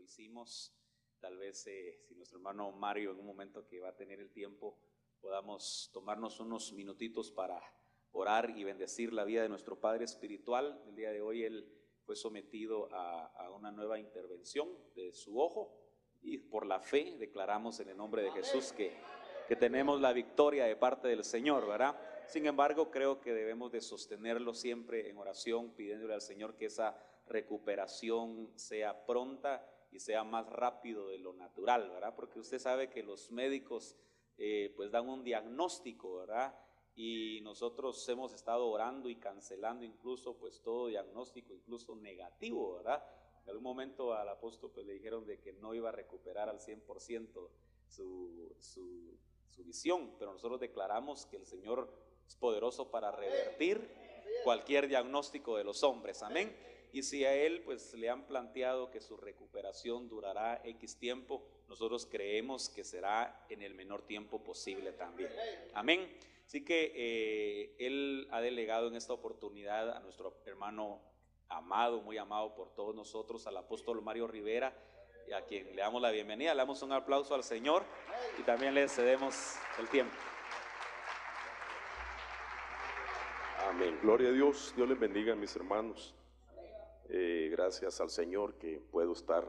hicimos. Tal vez si nuestro hermano Mario en un momento que va a tener el tiempo, podamos tomarnos unos minutitos para orar y bendecir la vida de nuestro Padre espiritual. El día de hoy él fue sometido a una nueva intervención de su ojo, y por la fe declaramos en el nombre de Jesús que tenemos la victoria de parte del Señor, ¿verdad? Sin embargo, creo que debemos de sostenerlo siempre en oración, pidiéndole al Señor que esa recuperación sea pronta y sea más rápido de lo natural, ¿verdad? Porque usted sabe que los médicos pues dan un diagnóstico, ¿verdad? Y nosotros hemos estado orando y cancelando incluso pues todo diagnóstico, incluso negativo, ¿verdad? En algún momento al apóstol pues le dijeron de que no iba a recuperar al 100% su visión, pero nosotros declaramos que el Señor es poderoso para revertir cualquier diagnóstico de los hombres, amén. Y si a él pues le han planteado que su recuperación durará X tiempo, nosotros creemos que será en el menor tiempo posible también, amén. Así que él ha delegado en esta oportunidad a nuestro hermano amado, muy amado por todos nosotros, al apóstol Mario Rivera, y a quien le damos la bienvenida. Le damos un aplauso al Señor y también le cedemos el tiempo. Amén, gloria a Dios. Dios les bendiga, mis hermanos. Gracias al Señor que puedo estar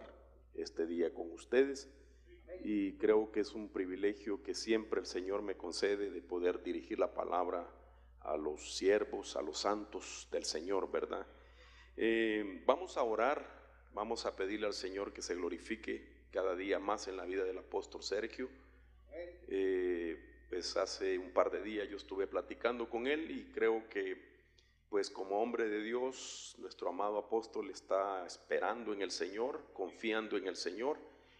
este día con ustedes, y creo que es un privilegio que siempre el Señor me concede de poder dirigir la palabra a los siervos, a los santos del Señor, ¿verdad? Vamos a orar, vamos a pedirle al Señor que se glorifique cada día más en la vida del apóstol Sergio. Pues hace un par de días yo estuve platicando con él, y creo que pues como hombre de Dios, nuestro amado apóstol está esperando en el Señor, confiando en el Señor,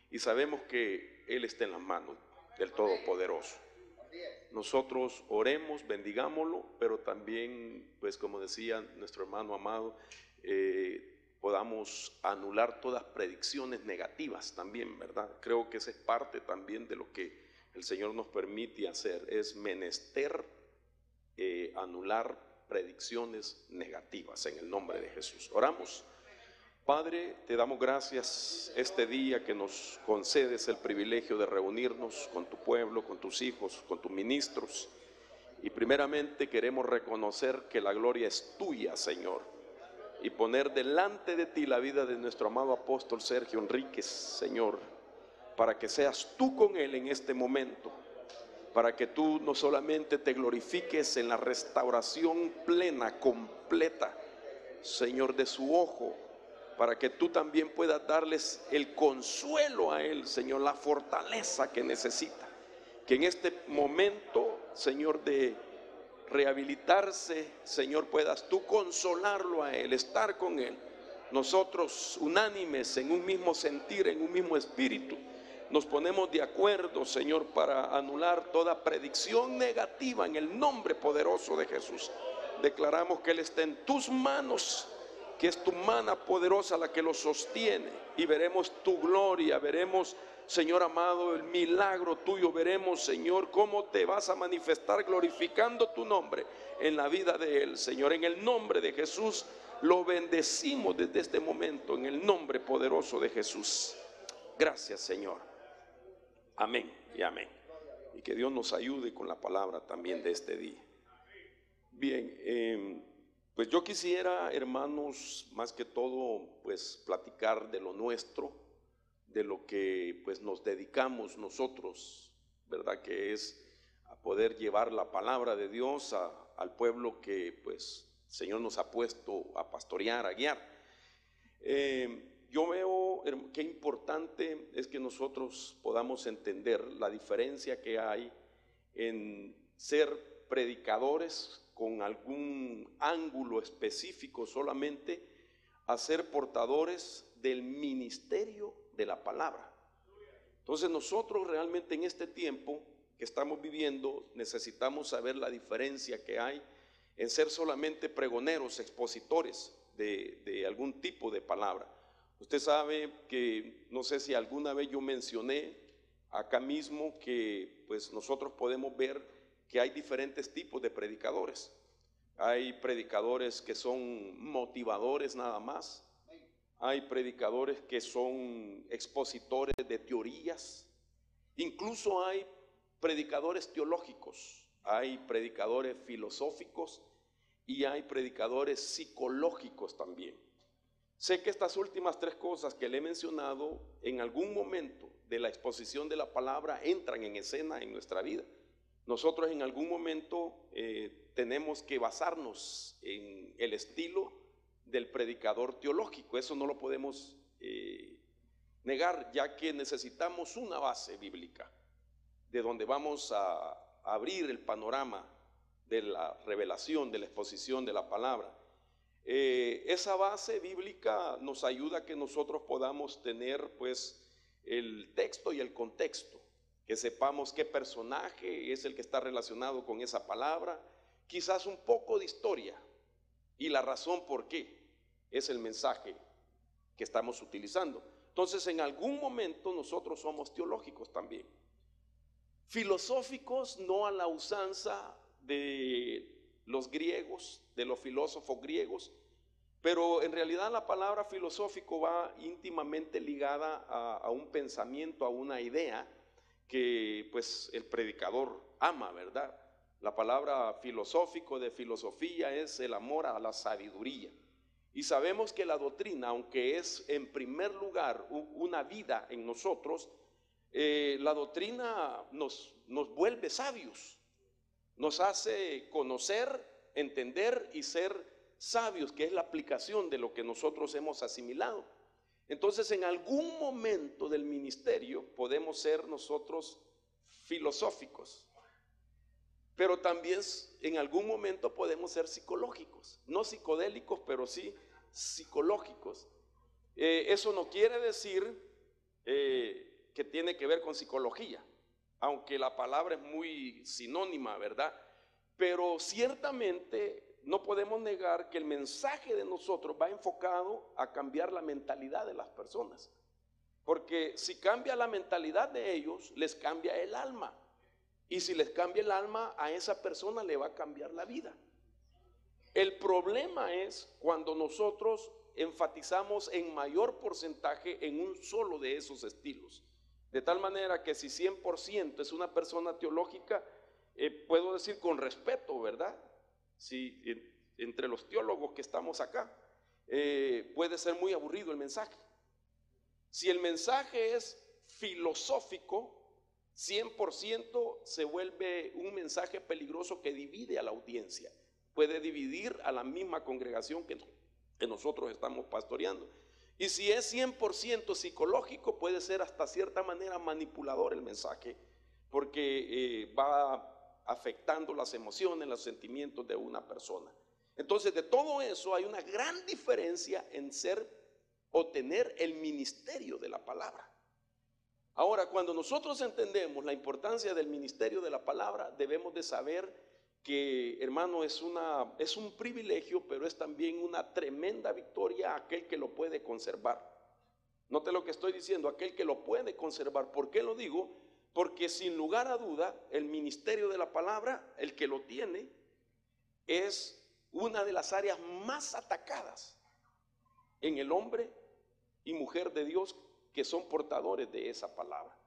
y sabemos que Él está en las manos del Todopoderoso. Nosotros oremos, bendigámoslo, pero también, pues como decía nuestro hermano amado, podamos anular todas predicciones negativas también, ¿verdad? Creo que esa es parte también de lo que el Señor nos permite hacer, es menester anular predicciones negativas en el nombre de Jesús. Oramos. Padre, te damos gracias este día que nos concedes el privilegio de reunirnos con tu pueblo, con tus hijos, con tus ministros, y primeramente queremos reconocer que la gloria es tuya, Señor, y poner delante de ti la vida de nuestro amado apóstol Sergio Enríquez, Señor, para que seas tú con él en este momento, para que tú no solamente te glorifiques en la restauración plena, completa, Señor, de su ojo, para que tú también puedas darles el consuelo a él, Señor, la fortaleza que necesita, que en este momento, Señor, de rehabilitarse, Señor, puedas tú consolarlo a él, estar con él. Nosotros, unánimes, en un mismo sentir, en un mismo espíritu, nos ponemos de acuerdo, Señor, para anular toda predicción negativa en el nombre poderoso de Jesús. Declaramos que Él está en tus manos, que es tu mano poderosa la que lo sostiene, y veremos tu gloria, veremos, Señor amado, el milagro tuyo, veremos, Señor, cómo te vas a manifestar glorificando tu nombre en la vida de Él, Señor. En el nombre de Jesús lo bendecimos desde este momento, en el nombre poderoso de Jesús. Gracias, Señor. Amén y amén. Y que Dios nos ayude con la palabra también de este día. Bien, pues yo quisiera, hermanos, más que todo, pues platicar de lo nuestro, de lo que pues nos dedicamos nosotros, ¿verdad? Que es a poder llevar la palabra de Dios al pueblo que pues el Señor nos ha puesto a pastorear, a guiar. Yo veo qué importante es que nosotros podamos entender la diferencia que hay en ser predicadores con algún ángulo específico solamente, a ser portadores del ministerio de la palabra. Entonces nosotros realmente en este tiempo que estamos viviendo necesitamos saber la diferencia que hay en ser solamente pregoneros, expositores de algún tipo de palabra. Usted sabe que, no sé si alguna vez yo mencioné acá mismo que pues nosotros podemos ver que hay diferentes tipos de predicadores. Hay predicadores que son motivadores nada más, hay predicadores que son expositores de teorías, incluso hay predicadores teológicos, hay predicadores filosóficos y hay predicadores psicológicos también. Sé que estas últimas tres cosas que le he mencionado en algún momento de la exposición de la palabra entran en escena en nuestra vida. Nosotros en algún momento tenemos que basarnos en el estilo del predicador teológico. Eso no lo podemos negar, ya que necesitamos una base bíblica de donde vamos a abrir el panorama de la revelación, de la exposición de la palabra. Esa base bíblica nos ayuda a que nosotros podamos tener pues el texto y el contexto, que sepamos qué personaje es el que está relacionado con esa palabra, quizás un poco de historia y la razón por qué es el mensaje que estamos utilizando. Entonces, en algún momento nosotros somos teológicos también, filosóficos, no a la usanza de los griegos, de los filósofos griegos, pero en realidad la palabra filosófico va íntimamente ligada a un pensamiento, a una idea que pues el predicador ama, ¿verdad? La palabra filosófico, de filosofía, es el amor a la sabiduría. Y sabemos que la doctrina, aunque es en primer lugar una vida en nosotros, la doctrina nos vuelve sabios, nos hace conocer, entender y ser sabios, que es la aplicación de lo que nosotros hemos asimilado. Entonces, en algún momento del ministerio podemos ser nosotros filosóficos, pero también en algún momento podemos ser psicológicos, no psicodélicos, pero sí psicológicos. Eso no quiere decir que tiene que ver con psicología, aunque la palabra es muy sinónima, ¿verdad? Pero ciertamente no podemos negar que el mensaje de nosotros va enfocado a cambiar la mentalidad de las personas, porque si cambia la mentalidad de ellos, les cambia el alma, y si les cambia el alma, a esa persona le va a cambiar la vida. El problema es cuando nosotros enfatizamos en mayor porcentaje en un solo de esos estilos, de tal manera que si 100% es una persona teológica, puedo decir con respeto, ¿verdad? Si entre los teólogos que estamos acá, puede ser muy aburrido el mensaje. Si el mensaje es filosófico, 100% se vuelve un mensaje peligroso que divide a la audiencia, puede dividir a la misma congregación que nosotros estamos pastoreando. Y si es 100% psicológico, puede ser hasta cierta manera manipulador el mensaje, porque va afectando las emociones, los sentimientos de una persona. Entonces, de todo eso hay una gran diferencia en ser o tener el ministerio de la palabra. Ahora, cuando nosotros entendemos la importancia del ministerio de la palabra, debemos de saber que, hermano, es un privilegio, pero es también una tremenda victoria a aquel que lo puede conservar. Note lo que estoy diciendo, aquel que lo puede conservar. ¿Por qué lo digo? Porque sin lugar a duda, el ministerio de la palabra, el que lo tiene, es una de las áreas más atacadas en el hombre y mujer de Dios que son portadores de esa palabra.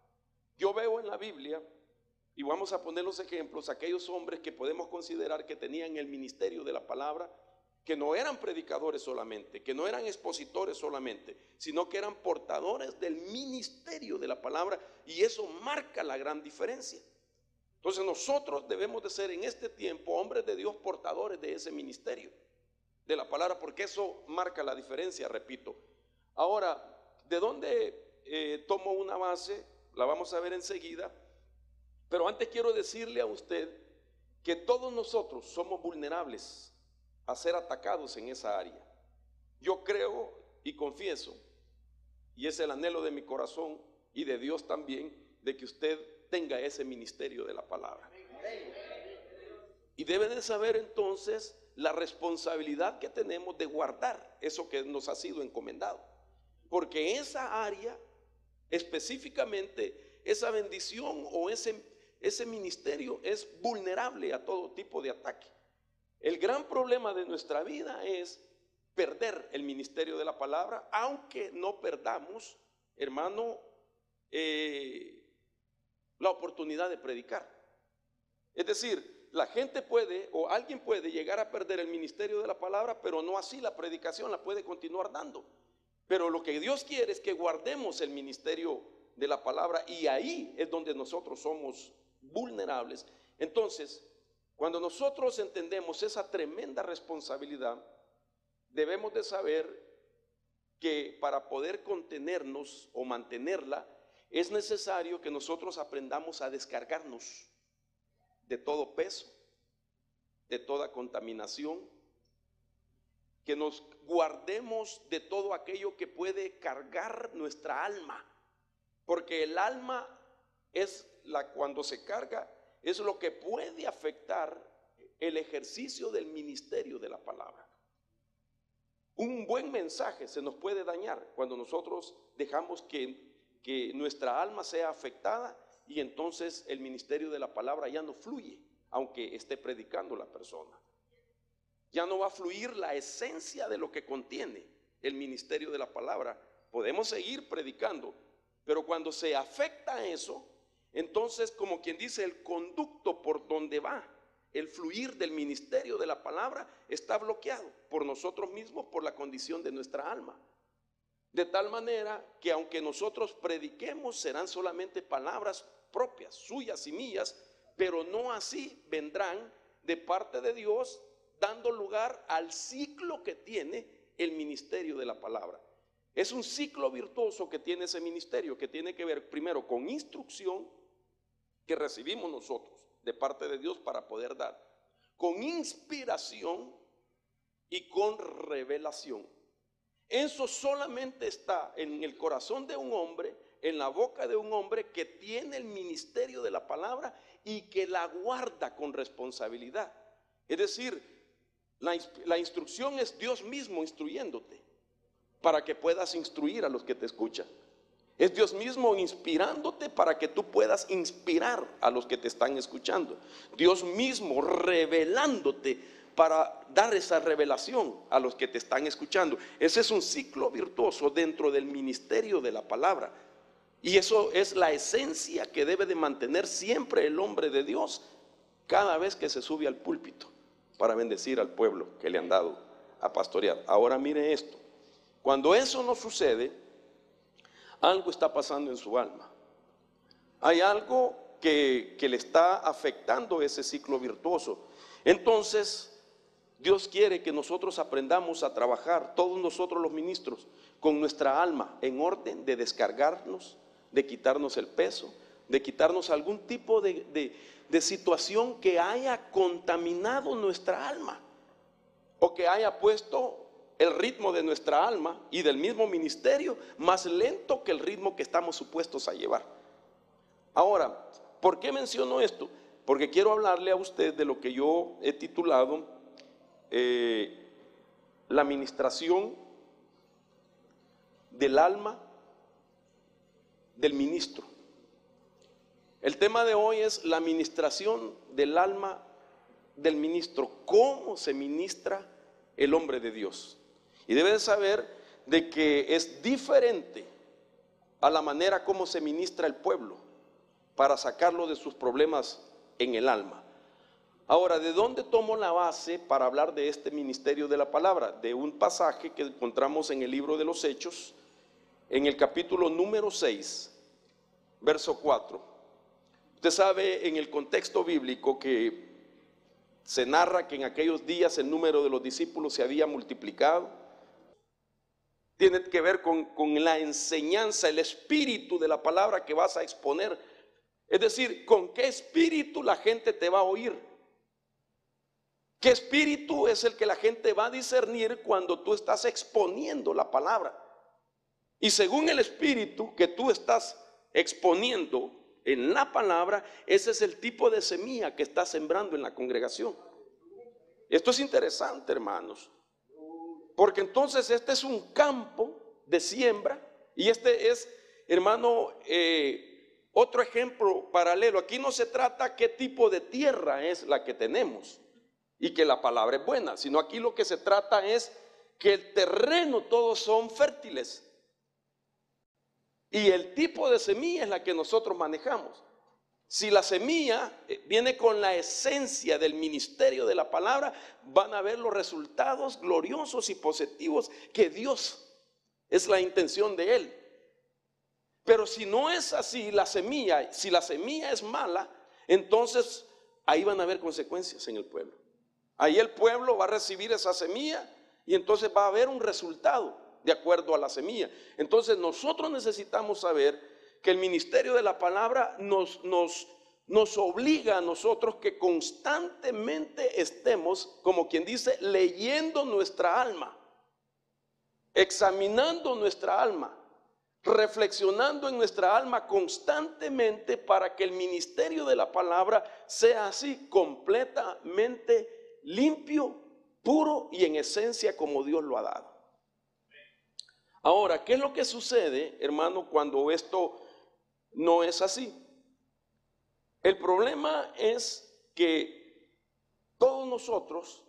Yo veo en la Biblia, y vamos a poner los ejemplos, aquellos hombres que podemos considerar que tenían el ministerio de la palabra, que no eran predicadores solamente, que no eran expositores solamente, sino que eran portadores del ministerio de la palabra, y eso marca la gran diferencia. Entonces nosotros debemos de ser en este tiempo hombres de Dios portadores de ese ministerio de la palabra, porque eso marca la diferencia, repito. Ahora, ¿de dónde tomo una base? La vamos a ver enseguida, pero antes quiero decirle a usted que todos nosotros somos vulnerables a ser atacados en esa área. Yo creo y confieso, y es el anhelo de mi corazón y de Dios también, de que usted tenga ese ministerio de la palabra. Y debe de saber entonces la responsabilidad que tenemos de guardar eso que nos ha sido encomendado, porque esa área específicamente, esa bendición o ese ministerio es vulnerable a todo tipo de ataque. El gran problema de nuestra vida es perder el ministerio de la palabra, aunque no perdamos, hermano, la oportunidad de predicar. Es decir, la gente puede, o alguien puede llegar a perder el ministerio de la palabra, pero no así la predicación, la puede continuar dando. Pero lo que Dios quiere es que guardemos el ministerio de la palabra, y ahí es donde nosotros somos vulnerables. Entonces, cuando nosotros entendemos esa tremenda responsabilidad, debemos de saber que para poder contenernos o mantenerla, es necesario que nosotros aprendamos a descargarnos de todo peso, de toda contaminación, que nos guardemos de todo aquello que puede cargar nuestra alma, porque el alma es cuando se carga, es lo que puede afectar el ejercicio del ministerio de la palabra. Un buen mensaje se nos puede dañar cuando nosotros dejamos que nuestra alma sea afectada, y entonces el ministerio de la palabra ya no fluye, aunque esté predicando la persona. Ya no va a fluir la esencia de lo que contiene el ministerio de la palabra. Podemos seguir predicando, pero cuando se afecta eso, entonces, como quien dice, el conducto por donde va el fluir del ministerio de la palabra está bloqueado por nosotros mismos, por la condición de nuestra alma. De tal manera que aunque nosotros prediquemos, serán solamente palabras propias, suyas y mías, pero no así vendrán de parte de Dios, dando lugar al ciclo que tiene el ministerio de la palabra. Es un ciclo virtuoso que tiene ese ministerio, que tiene que ver primero con instrucción que recibimos nosotros de parte de Dios para poder dar, con inspiración y con revelación. Eso solamente está en el corazón de un hombre, en la boca de un hombre que tiene el ministerio de la palabra y que la guarda con responsabilidad. Es decir, la instrucción es Dios mismo instruyéndote para que puedas instruir a los que te escuchan. Es Dios mismo inspirándote para que tú puedas inspirar a los que te están escuchando. Dios mismo revelándote para dar esa revelación a los que te están escuchando. Ese es un ciclo virtuoso dentro del ministerio de la palabra. Y eso es la esencia que debe de mantener siempre el hombre de Dios cada vez que se sube al púlpito para bendecir al pueblo que le han dado a pastorear. Ahora mire esto, cuando eso no sucede, algo está pasando en su alma. Hay algo que le está afectando ese ciclo virtuoso. Entonces, Dios quiere que nosotros aprendamos a trabajar, todos nosotros los ministros, con nuestra alma en orden de descargarnos, de quitarnos el peso, de quitarnos algún tipo de situación que haya contaminado nuestra alma, o que haya puesto el ritmo de nuestra alma y del mismo ministerio más lento que el ritmo que estamos supuestos a llevar. Ahora, ¿por qué menciono esto? Porque quiero hablarle a usted de lo que yo he titulado la administración del alma del ministro. El tema de hoy es la administración del alma del ministro. ¿Cómo se ministra el hombre de Dios? Y debe de saber de que es diferente a la manera como se ministra el pueblo para sacarlo de sus problemas en el alma. Ahora, ¿de dónde tomo la base para hablar de este ministerio de la palabra? De un pasaje que encontramos en el libro de los Hechos, en el capítulo número 6, verso 4. Usted sabe en el contexto bíblico que se narra que en aquellos días el número de los discípulos se había multiplicado. Tiene que ver con la enseñanza, el espíritu de la palabra que vas a exponer. Es decir, con qué espíritu la gente te va a oír. ¿Qué espíritu es el que la gente va a discernir cuando tú estás exponiendo la palabra? Y según el espíritu que tú estás exponiendo en la palabra, ese es el tipo de semilla que estás sembrando en la congregación. Esto es interesante, hermanos, porque entonces este es un campo de siembra y este es, hermano, otro ejemplo paralelo. Aquí no se trata qué tipo de tierra es la que tenemos y que la palabra es buena, sino aquí lo que se trata es que el terreno todos son fértiles. Y el tipo de semilla es la que nosotros manejamos. Si la semilla viene con la esencia del ministerio de la palabra, van a ver los resultados gloriosos y positivos que Dios es la intención de Él. Pero si no es así, si la semilla es mala, entonces ahí van a haber consecuencias en el pueblo. Ahí el pueblo va a recibir esa semilla y entonces va a haber un resultado de acuerdo a la semilla. Entonces nosotros necesitamos saber que el ministerio de la palabra nos obliga a nosotros que constantemente estemos, como quien dice, leyendo nuestra alma, examinando nuestra alma, reflexionando en nuestra alma constantemente para que el ministerio de la palabra sea así, completamente limpio, puro y en esencia como Dios lo ha dado. Ahora, ¿qué es lo que sucede, hermano, cuando esto no es así? El problema es que todos nosotros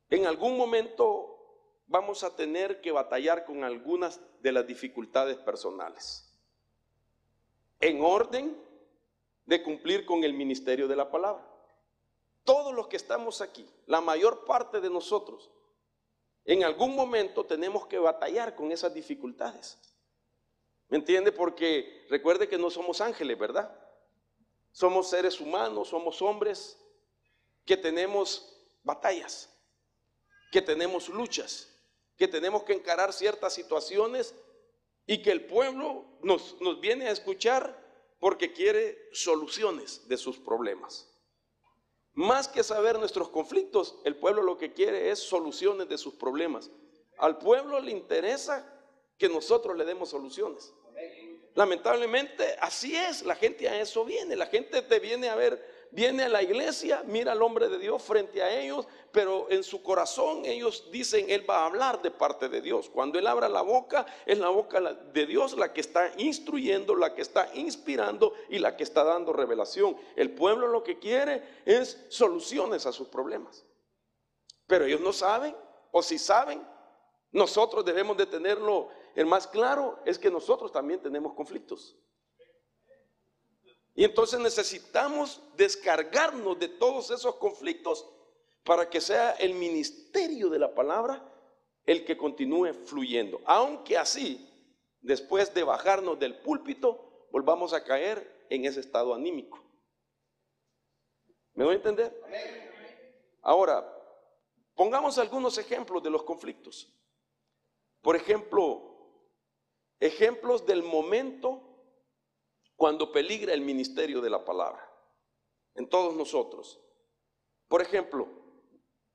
en algún momento vamos a tener que batallar con algunas de las dificultades personales, en orden de cumplir con el ministerio de la palabra. Todos los que estamos aquí, la mayor parte de nosotros, en algún momento tenemos que batallar con esas dificultades. ¿Me entiende? Porque recuerde que no somos ángeles, ¿verdad? Somos seres humanos, somos hombres que tenemos batallas, que tenemos luchas, que tenemos que encarar ciertas situaciones y que el pueblo nos viene a escuchar porque quiere soluciones de sus problemas. Más que saber nuestros conflictos, el pueblo lo que quiere es soluciones de sus problemas. Al pueblo le interesa que nosotros le demos soluciones. Lamentablemente así es, la gente a eso viene, la gente te viene a ver, viene a la iglesia, mira al hombre de Dios frente a ellos, pero en su corazón ellos dicen, Él va a hablar de parte de Dios. Cuando Él abra la boca, es la boca de Dios la que está instruyendo, la que está inspirando y la que está dando revelación. El pueblo lo que quiere es soluciones a sus problemas, pero ellos no saben, o si saben, nosotros debemos de tenerlo. El más claro es que nosotros también tenemos conflictos. Y entonces necesitamos descargarnos de todos esos conflictos para que sea el ministerio de la palabra el que continúe fluyendo. Aunque así, después de bajarnos del púlpito, volvamos a caer en ese estado anímico. ¿Me doy a entender? Ahora, pongamos algunos ejemplos de los conflictos. Por ejemplo, ejemplos del momento cuando peligra el ministerio de la palabra en todos nosotros. Por ejemplo,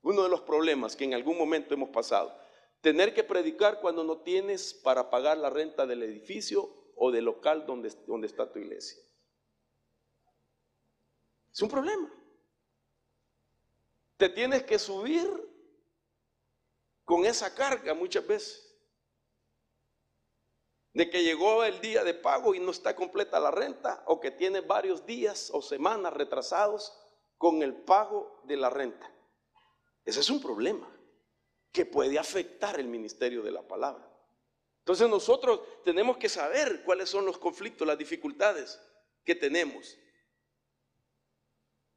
uno de los problemas que en algún momento hemos pasado, tener que predicar cuando no tienes para pagar la renta del edificio o del local donde está tu iglesia. Es un problema. Te tienes que subir con esa carga muchas veces, de que llegó el día de pago y no está completa la renta, o que tiene varios días o semanas retrasados con el pago de la renta. Ese es un problema que puede afectar el ministerio de la palabra. Entonces nosotros tenemos que saber cuáles son los conflictos, las dificultades que tenemos.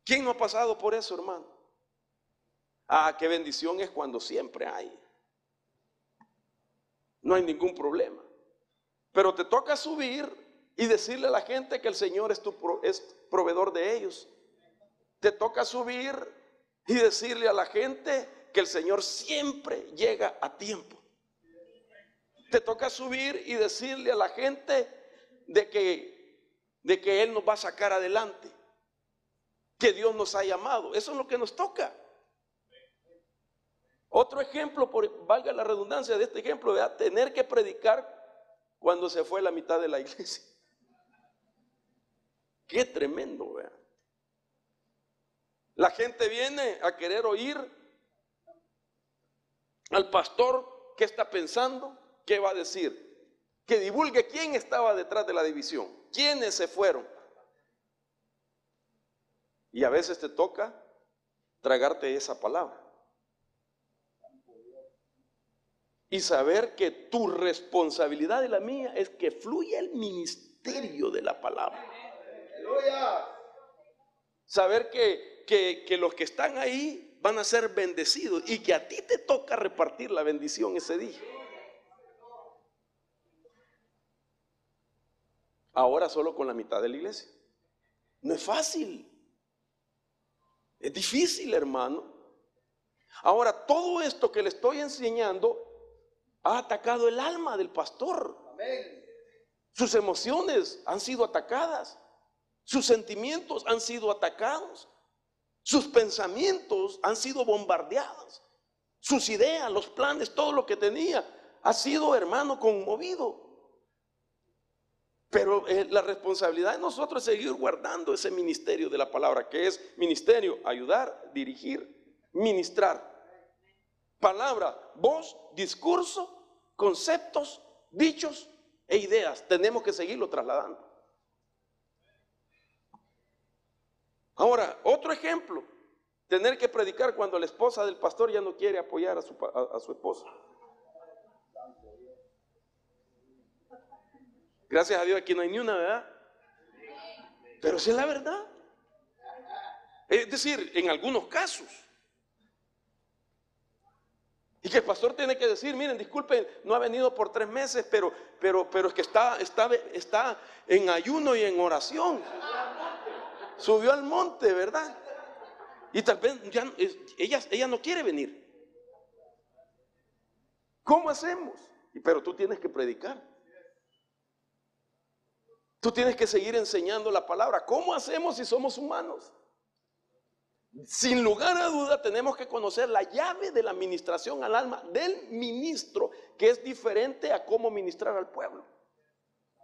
¿Quién no ha pasado por eso, hermano? Ah, qué bendición es cuando siempre hay. No hay ningún problema. Pero te toca subir y decirle a la gente que el Señor es proveedor de ellos. Te toca subir y decirle a la gente que el Señor siempre llega a tiempo. Te toca subir y decirle a la gente de que Él nos va a sacar adelante, que Dios nos ha llamado. Eso es lo que nos toca. Otro ejemplo, valga la redundancia de este ejemplo, ¿verdad? Tener que predicar cuando se fue la mitad de la iglesia. Qué tremendo, ¿verdad? La gente viene a querer oír al pastor qué está pensando, qué va a decir, que divulgue quién estaba detrás de la división, quiénes se fueron. Y a veces te toca tragarte esa palabra. y saber que tu responsabilidad y la mía es que fluya el ministerio de la palabra. Saber que los que están ahí van a ser bendecidos y que a ti te toca repartir la bendición ese día. Ahora solo con la mitad de la iglesia. No es fácil. Es difícil, hermano. Ahora, todo esto que le estoy enseñando ha atacado el alma del pastor. Sus emociones han sido atacadas. Sus sentimientos han sido atacados. Sus pensamientos han sido bombardeados. Sus ideas, los planes, todo lo que tenía ha sido, hermano, conmovido. Pero la responsabilidad de nosotros es seguir guardando ese ministerio de la palabra, que es ministerio, ayudar, dirigir, ministrar. Palabra, voz, discurso, conceptos, dichos e ideas. Tenemos que seguirlo trasladando. Ahora, otro ejemplo, tener que predicar cuando la esposa del pastor ya no quiere apoyar a su esposa. Gracias a Dios aquí no hay ni una, ¿verdad? Pero sí es la verdad. Es decir, en algunos casos. Y que el pastor tiene que decir, miren, disculpen, no ha venido por 3 meses, pero es que está en ayuno y en oración. Subió al monte, ¿verdad? Y tal vez ella no quiere venir. ¿Cómo hacemos? Pero tú tienes que predicar. Tú tienes que seguir enseñando la palabra. ¿Cómo hacemos si somos humanos? Sin lugar a duda tenemos que conocer la llave de la administración al alma del ministro, que es diferente a cómo ministrar al pueblo.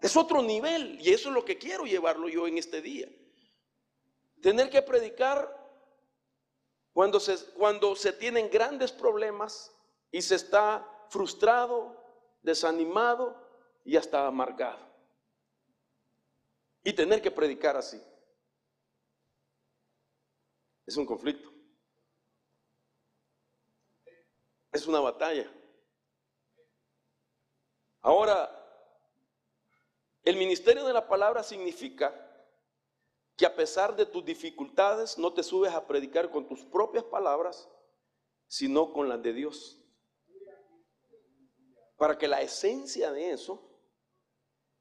Es otro nivel y eso es lo que quiero llevarlo yo en este día. Tener que predicar cuando se tienen grandes problemas y se está frustrado, desanimado y hasta amargado. Y tener que predicar así. Es un conflicto. Es una batalla. Ahora, el ministerio de la palabra significa que a pesar de tus dificultades no te subes a predicar con tus propias palabras, sino con las de Dios. Para que la esencia de eso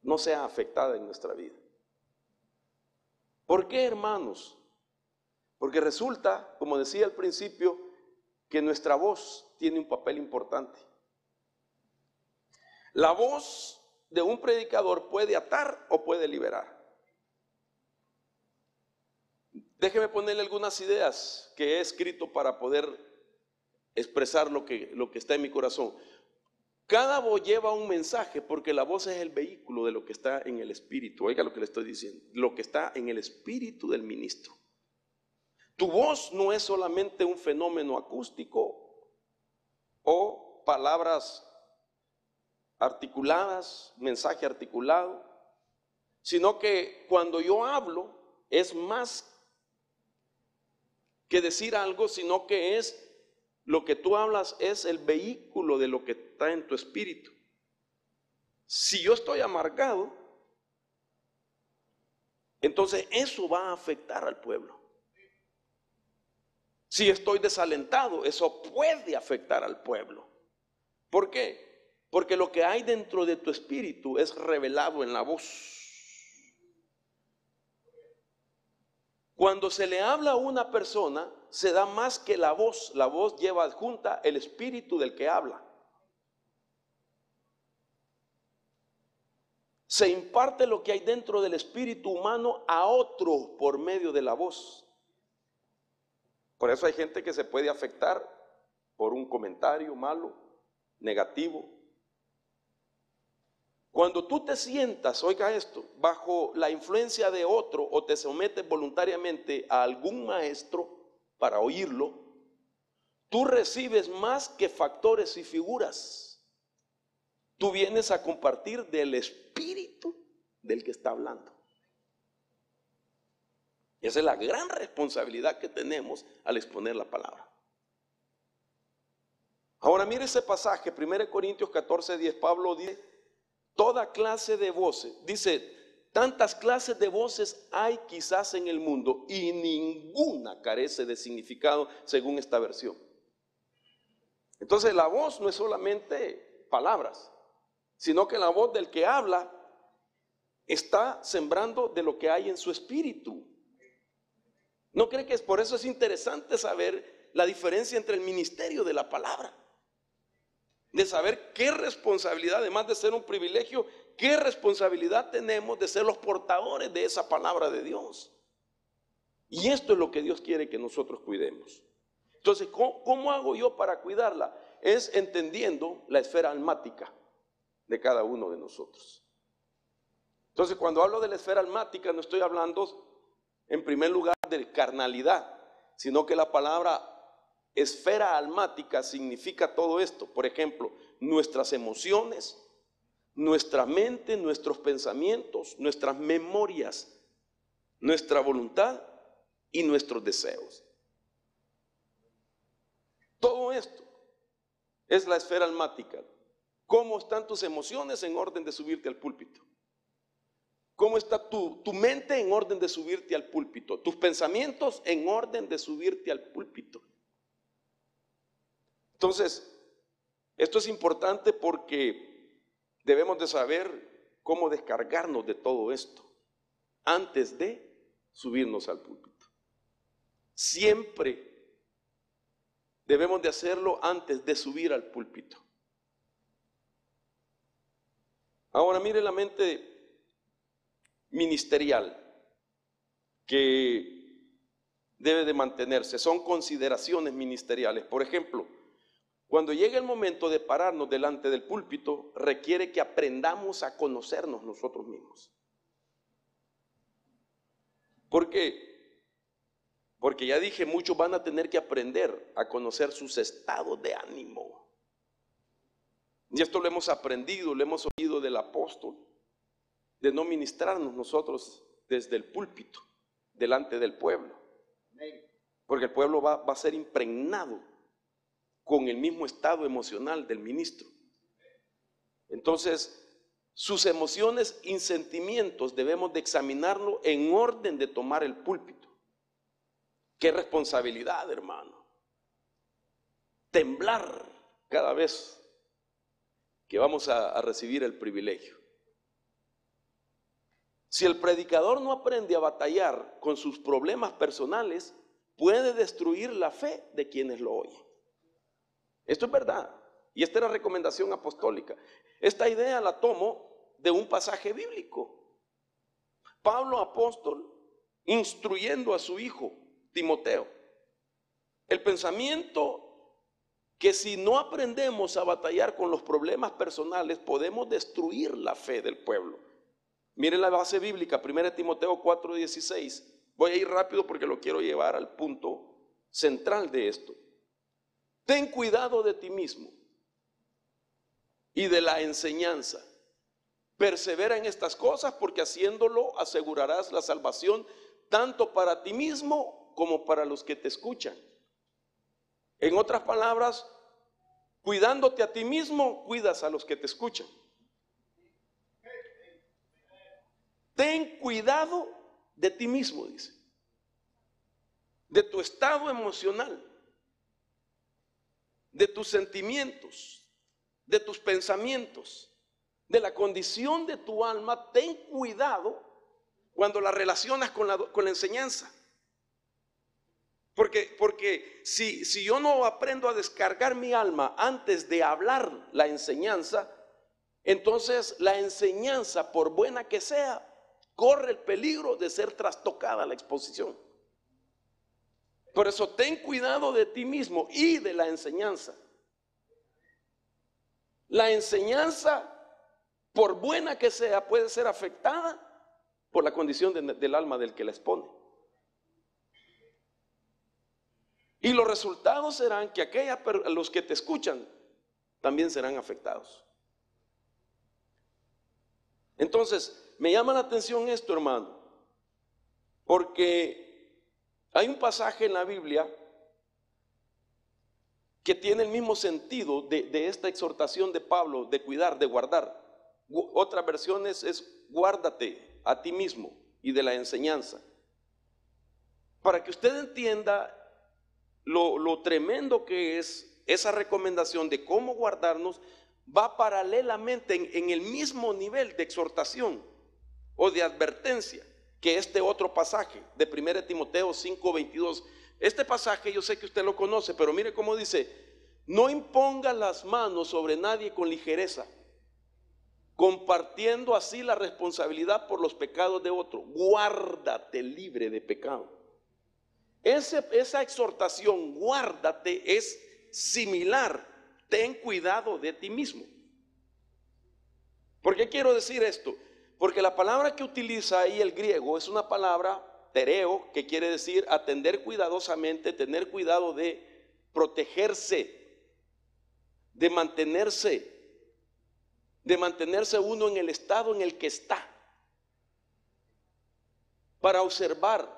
no sea afectada en nuestra vida. ¿Por qué, hermanos? Porque resulta, como decía al principio, que nuestra voz tiene un papel importante. La voz de un predicador puede atar o puede liberar. Déjeme ponerle algunas ideas que he escrito para poder expresar lo que está en mi corazón. Cada voz lleva un mensaje porque la voz es el vehículo de lo que está en el espíritu. Oiga lo que le estoy diciendo, lo que está en el espíritu del ministro. Tu voz no es solamente un fenómeno acústico o palabras articuladas, mensaje articulado, sino que cuando yo hablo es más que decir algo, sino que es lo que tú hablas es el vehículo de lo que está en tu espíritu. Si yo estoy amargado, entonces eso va a afectar al pueblo. Si estoy desalentado, eso puede afectar al pueblo. ¿Por qué? Porque lo que hay dentro de tu espíritu es revelado en la voz. Cuando se le habla a una persona, se da más que la voz. La voz lleva adjunta el espíritu del que habla. Se imparte lo que hay dentro del espíritu humano a otro por medio de la voz. Por eso hay gente que se puede afectar por un comentario malo, negativo. Cuando tú te sientas, oiga esto, bajo la influencia de otro o te sometes voluntariamente a algún maestro para oírlo, tú recibes más que factores y figuras. Tú vienes a compartir del espíritu del que está hablando. Esa es la gran responsabilidad que tenemos al exponer la palabra. Ahora mire ese pasaje, 1 Corintios 14:10, Pablo dice, toda clase de voces, dice, tantas clases de voces hay quizás en el mundo y ninguna carece de significado según esta versión. Entonces la voz no es solamente palabras, sino que la voz del que habla está sembrando de lo que hay en su espíritu. ¿No cree que es por eso es interesante saber la diferencia entre el ministerio de la palabra? De saber qué responsabilidad, además de ser un privilegio, qué responsabilidad tenemos de ser los portadores de esa palabra de Dios. Y esto es lo que Dios quiere que nosotros cuidemos. Entonces, ¿cómo hago yo para cuidarla? Es entendiendo la esfera almática de cada uno de nosotros. Entonces, cuando hablo de la esfera almática, no estoy hablando en primer lugar de carnalidad, sino que la palabra esfera almática significa todo esto. Por ejemplo, nuestras emociones, nuestra mente, nuestros pensamientos, nuestras memorias, nuestra voluntad y nuestros deseos. Todo esto es la esfera almática. ¿Cómo están tus emociones en orden de subirte al púlpito? ¿Cómo está tu mente en orden de subirte al púlpito? Tus pensamientos en orden de subirte al púlpito. Entonces, esto es importante porque debemos de saber cómo descargarnos de todo esto antes de subirnos al púlpito. Siempre debemos de hacerlo antes de subir al púlpito. Ahora mire la mente ministerial que debe de mantenerse. Son consideraciones ministeriales. Por ejemplo, cuando llegue el momento de pararnos delante del púlpito, requiere que aprendamos a conocernos nosotros mismos. ¿Por qué? Porque ya dije, muchos van a tener que aprender a conocer sus estados de ánimo. Y esto lo hemos aprendido, lo hemos oído del apóstol, de no ministrarnos nosotros desde el púlpito, delante del pueblo. Porque el pueblo va a ser impregnado con el mismo estado emocional del ministro. Entonces, sus emociones y sentimientos debemos de examinarlo en orden de tomar el púlpito. Qué responsabilidad, hermano. Temblar cada vez que vamos a recibir el privilegio. Si el predicador no aprende a batallar con sus problemas personales, puede destruir la fe de quienes lo oyen. Esto es verdad. Y esta es la recomendación apostólica. Esta idea la tomo de un pasaje bíblico. Pablo apóstol instruyendo a su hijo Timoteo. El pensamiento que si no aprendemos a batallar con los problemas personales, podemos destruir la fe del pueblo. Miren la base bíblica, 1 Timoteo 4:16. Voy a ir rápido porque lo quiero llevar al punto central de esto. Ten cuidado de ti mismo y de la enseñanza. Persevera en estas cosas porque haciéndolo asegurarás la salvación tanto para ti mismo como para los que te escuchan. En otras palabras, cuidándote a ti mismo, cuidas a los que te escuchan. Ten cuidado de ti mismo, dice, de tu estado emocional, de tus sentimientos, de tus pensamientos, de la condición de tu alma. Ten cuidado cuando la relacionas con la enseñanza. Porque si yo no aprendo a descargar mi alma antes de hablar la enseñanza, entonces la enseñanza, por buena que sea, corre el peligro de ser trastocada la exposición. Por eso ten cuidado de ti mismo y de la enseñanza. La enseñanza, por buena que sea, puede ser afectada por la condición del alma del que la expone. Y los resultados serán que los que te escuchan también serán afectados. Entonces, me llama la atención esto, hermano, porque hay un pasaje en la Biblia que tiene el mismo sentido de esta exhortación de Pablo, de cuidar, de guardar. Otras versiones es guárdate a ti mismo y de la enseñanza. Para que usted entienda lo tremendo que es esa recomendación de cómo guardarnos, va paralelamente en el mismo nivel de exhortación o de advertencia que este otro pasaje de 1 Timoteo 5:22. Este pasaje yo sé que usted lo conoce, pero mire cómo dice: no imponga las manos sobre nadie con ligereza, compartiendo así la responsabilidad por los pecados de otro. Guárdate libre de pecado. Esa exhortación, guárdate, es similar: ten cuidado de ti mismo. ¿Por qué quiero decir esto? Porque la palabra que utiliza ahí el griego es una palabra tereo, que quiere decir atender cuidadosamente, tener cuidado de protegerse, de mantenerse uno en el estado en el que está, para observar,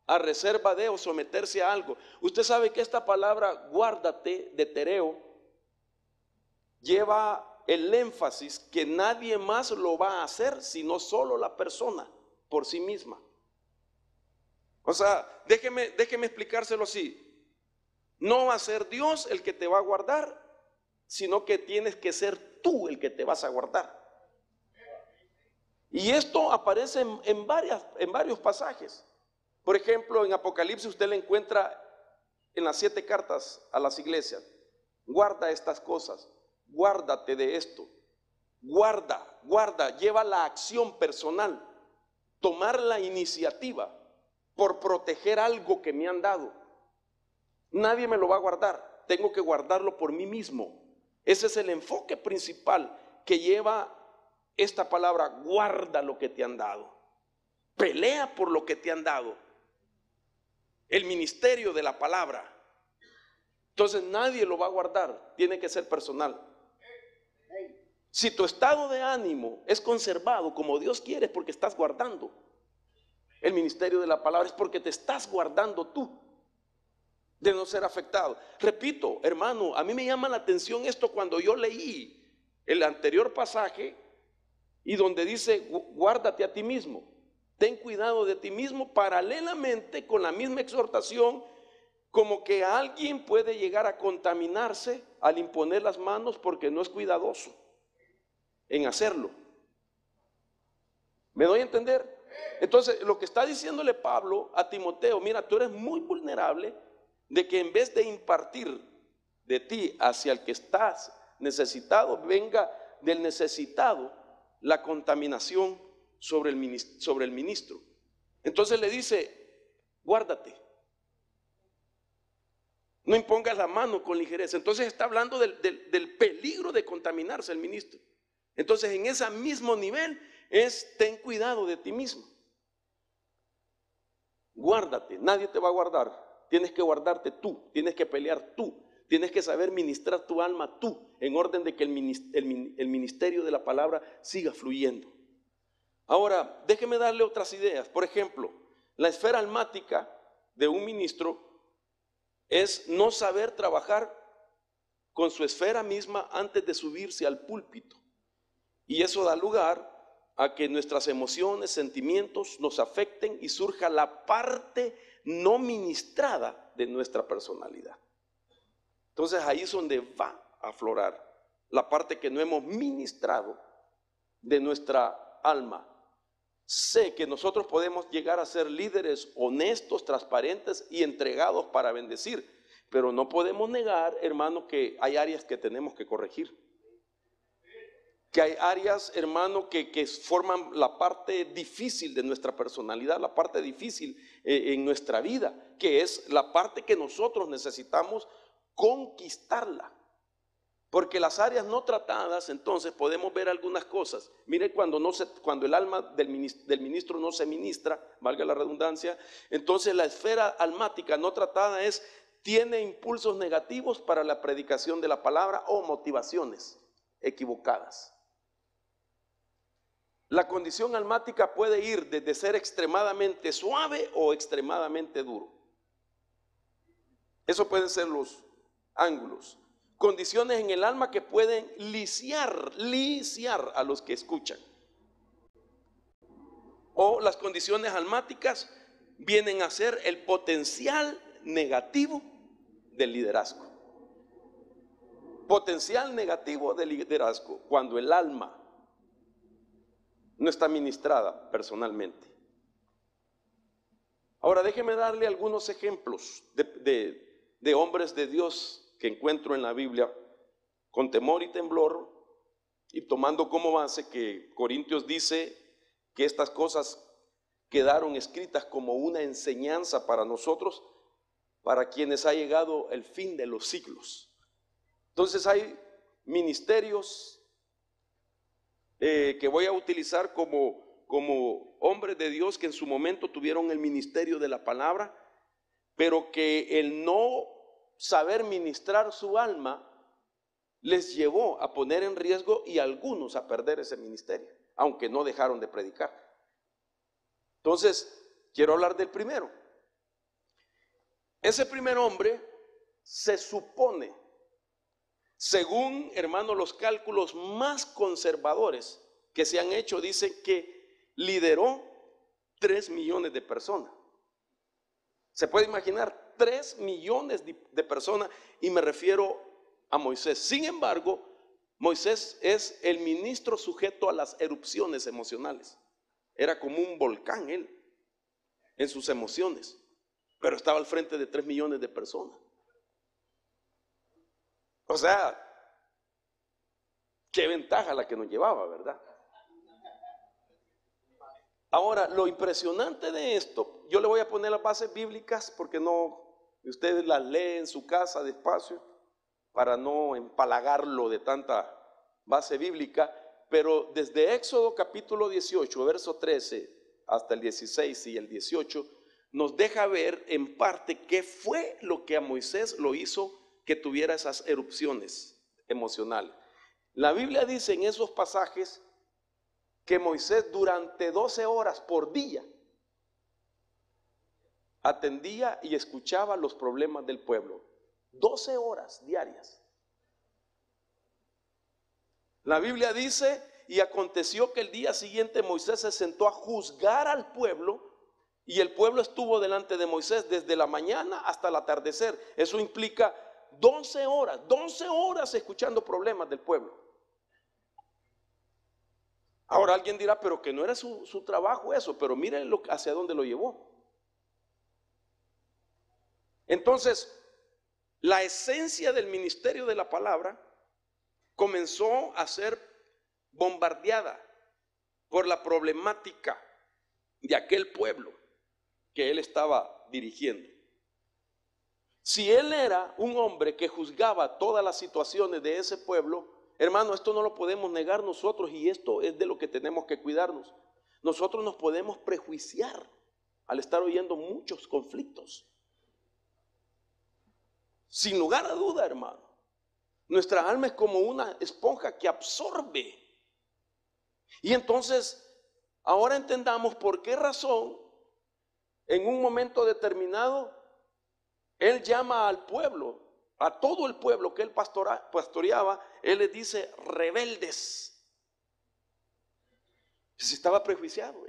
a reserva de o someterse a algo. Usted sabe que esta palabra guárdate de tereo lleva el énfasis que nadie más lo va a hacer sino solo la persona por sí misma. O sea, déjeme explicárselo así: no va a ser Dios el que te va a guardar, sino que tienes que ser tú el que te vas a guardar. Y esto aparece en varios pasajes. Por ejemplo, en Apocalipsis usted le encuentra en las 7 cartas a las iglesias: guarda estas cosas, guárdate de esto, guarda, lleva la acción personal, tomar la iniciativa por proteger algo que me han dado. Nadie me lo va a guardar, tengo que guardarlo por mí mismo. Ese es el enfoque principal que lleva esta palabra: guarda lo que te han dado, pelea por lo que te han dado. El ministerio de la palabra. Entonces nadie lo va a guardar, tiene que ser personal. Si tu estado de ánimo es conservado como Dios quiere, es porque estás guardando el ministerio de la palabra, es porque te estás guardando tú de no ser afectado. Repito, hermano, a mí me llama la atención esto cuando yo leí el anterior pasaje y donde dice guárdate a ti mismo, ten cuidado de ti mismo, paralelamente con la misma exhortación, como que alguien puede llegar a contaminarse al imponer las manos porque no es cuidadoso en hacerlo. ¿Me doy a entender? Entonces, lo que está diciéndole Pablo a Timoteo: mira, tú eres muy vulnerable de que en vez de impartir de ti hacia el que estás necesitado, venga del necesitado la contaminación sobre el ministro. Entonces le dice: guárdate, no impongas la mano con ligereza. Entonces está hablando del peligro de contaminarse el ministro. Entonces en ese mismo nivel es: ten cuidado de ti mismo, guárdate, nadie te va a guardar, tienes que guardarte tú, tienes que pelear tú, tienes que saber ministrar tu alma tú, en orden de que el ministerio de la palabra siga fluyendo. Ahora, déjeme darle otras ideas. Por ejemplo, la esfera almática de un ministro es no saber trabajar con su esfera misma antes de subirse al púlpito. Y eso da lugar a que nuestras emociones, sentimientos nos afecten y surja la parte no ministrada de nuestra personalidad. Entonces ahí es donde va a aflorar la parte que no hemos ministrado de nuestra alma. Sé que nosotros podemos llegar a ser líderes honestos, transparentes y entregados para bendecir, pero no podemos negar, hermano, que hay áreas que tenemos que corregir. Que hay áreas, hermano, que forman la parte difícil de nuestra personalidad, la parte difícil en nuestra vida, que es la parte que nosotros necesitamos conquistarla. Porque las áreas no tratadas, entonces podemos ver algunas cosas. Mire, cuando el alma del ministro no se ministra, valga la redundancia, entonces la esfera almática no tratada tiene impulsos negativos para la predicación de la palabra o motivaciones equivocadas. La condición almática puede ir desde ser extremadamente suave o extremadamente duro. Eso pueden ser ángulos. Condiciones en el alma que pueden lisiar a los que escuchan. O las condiciones almáticas vienen a ser el potencial negativo del liderazgo. Potencial negativo del liderazgo cuando el alma no está ministrada personalmente. Ahora déjeme darle algunos ejemplos de hombres de Dios que encuentro en la Biblia con temor y temblor, y tomando como base que Corintios dice que estas cosas quedaron escritas como una enseñanza para nosotros, para quienes ha llegado el fin de los siglos. Entonces hay ministerios que voy a utilizar como hombres de Dios que en su momento tuvieron el ministerio de la palabra, pero que el no saber ministrar su alma les llevó a poner en riesgo y algunos a perder ese ministerio, aunque no dejaron de predicar. Entonces, quiero hablar del primero. Ese primer hombre se supone, según, hermanos, los cálculos más conservadores que se han hecho, dicen que lideró 3 millones de personas. Se puede imaginar 3 millones de personas, y me refiero a Moisés. Sin embargo, Moisés es el ministro sujeto a las erupciones emocionales. Era como un volcán él en sus emociones, pero estaba al frente de 3 millones de personas. O sea, qué ventaja la que nos llevaba, ¿verdad? Ahora, lo impresionante de esto, yo le voy a poner las bases bíblicas porque no, ustedes las leen en su casa despacio para no empalagarlo de tanta base bíblica, pero desde Éxodo capítulo 18, verso 13 hasta el 16 y el 18, nos deja ver en parte qué fue lo que a Moisés lo hizo que tuviera esas erupciones emocionales. La Biblia dice en esos pasajes que Moisés durante 12 horas por día atendía y escuchaba los problemas del pueblo. 12 horas diarias. La Biblia dice, y aconteció que el día siguiente Moisés se sentó a juzgar al pueblo, y el pueblo estuvo delante de Moisés desde la mañana hasta el atardecer. Eso implica 12 horas escuchando problemas del pueblo. Ahora alguien dirá, pero que no era su trabajo eso, pero miren hacia dónde lo llevó. Entonces, la esencia del ministerio de la palabra comenzó a ser bombardeada por la problemática de aquel pueblo que él estaba dirigiendo. Si él era un hombre que juzgaba todas las situaciones de ese pueblo, hermano, esto no lo podemos negar nosotros, y esto es de lo que tenemos que cuidarnos. Nosotros nos podemos prejuiciar al estar oyendo muchos conflictos. Sin lugar a duda, hermano, nuestra alma es como una esponja que absorbe. Y entonces, ahora entendamos por qué razón, en un momento determinado, él llama al pueblo, a todo el pueblo que él pastoreaba, él les dice rebeldes. Se estaba prejuiciado.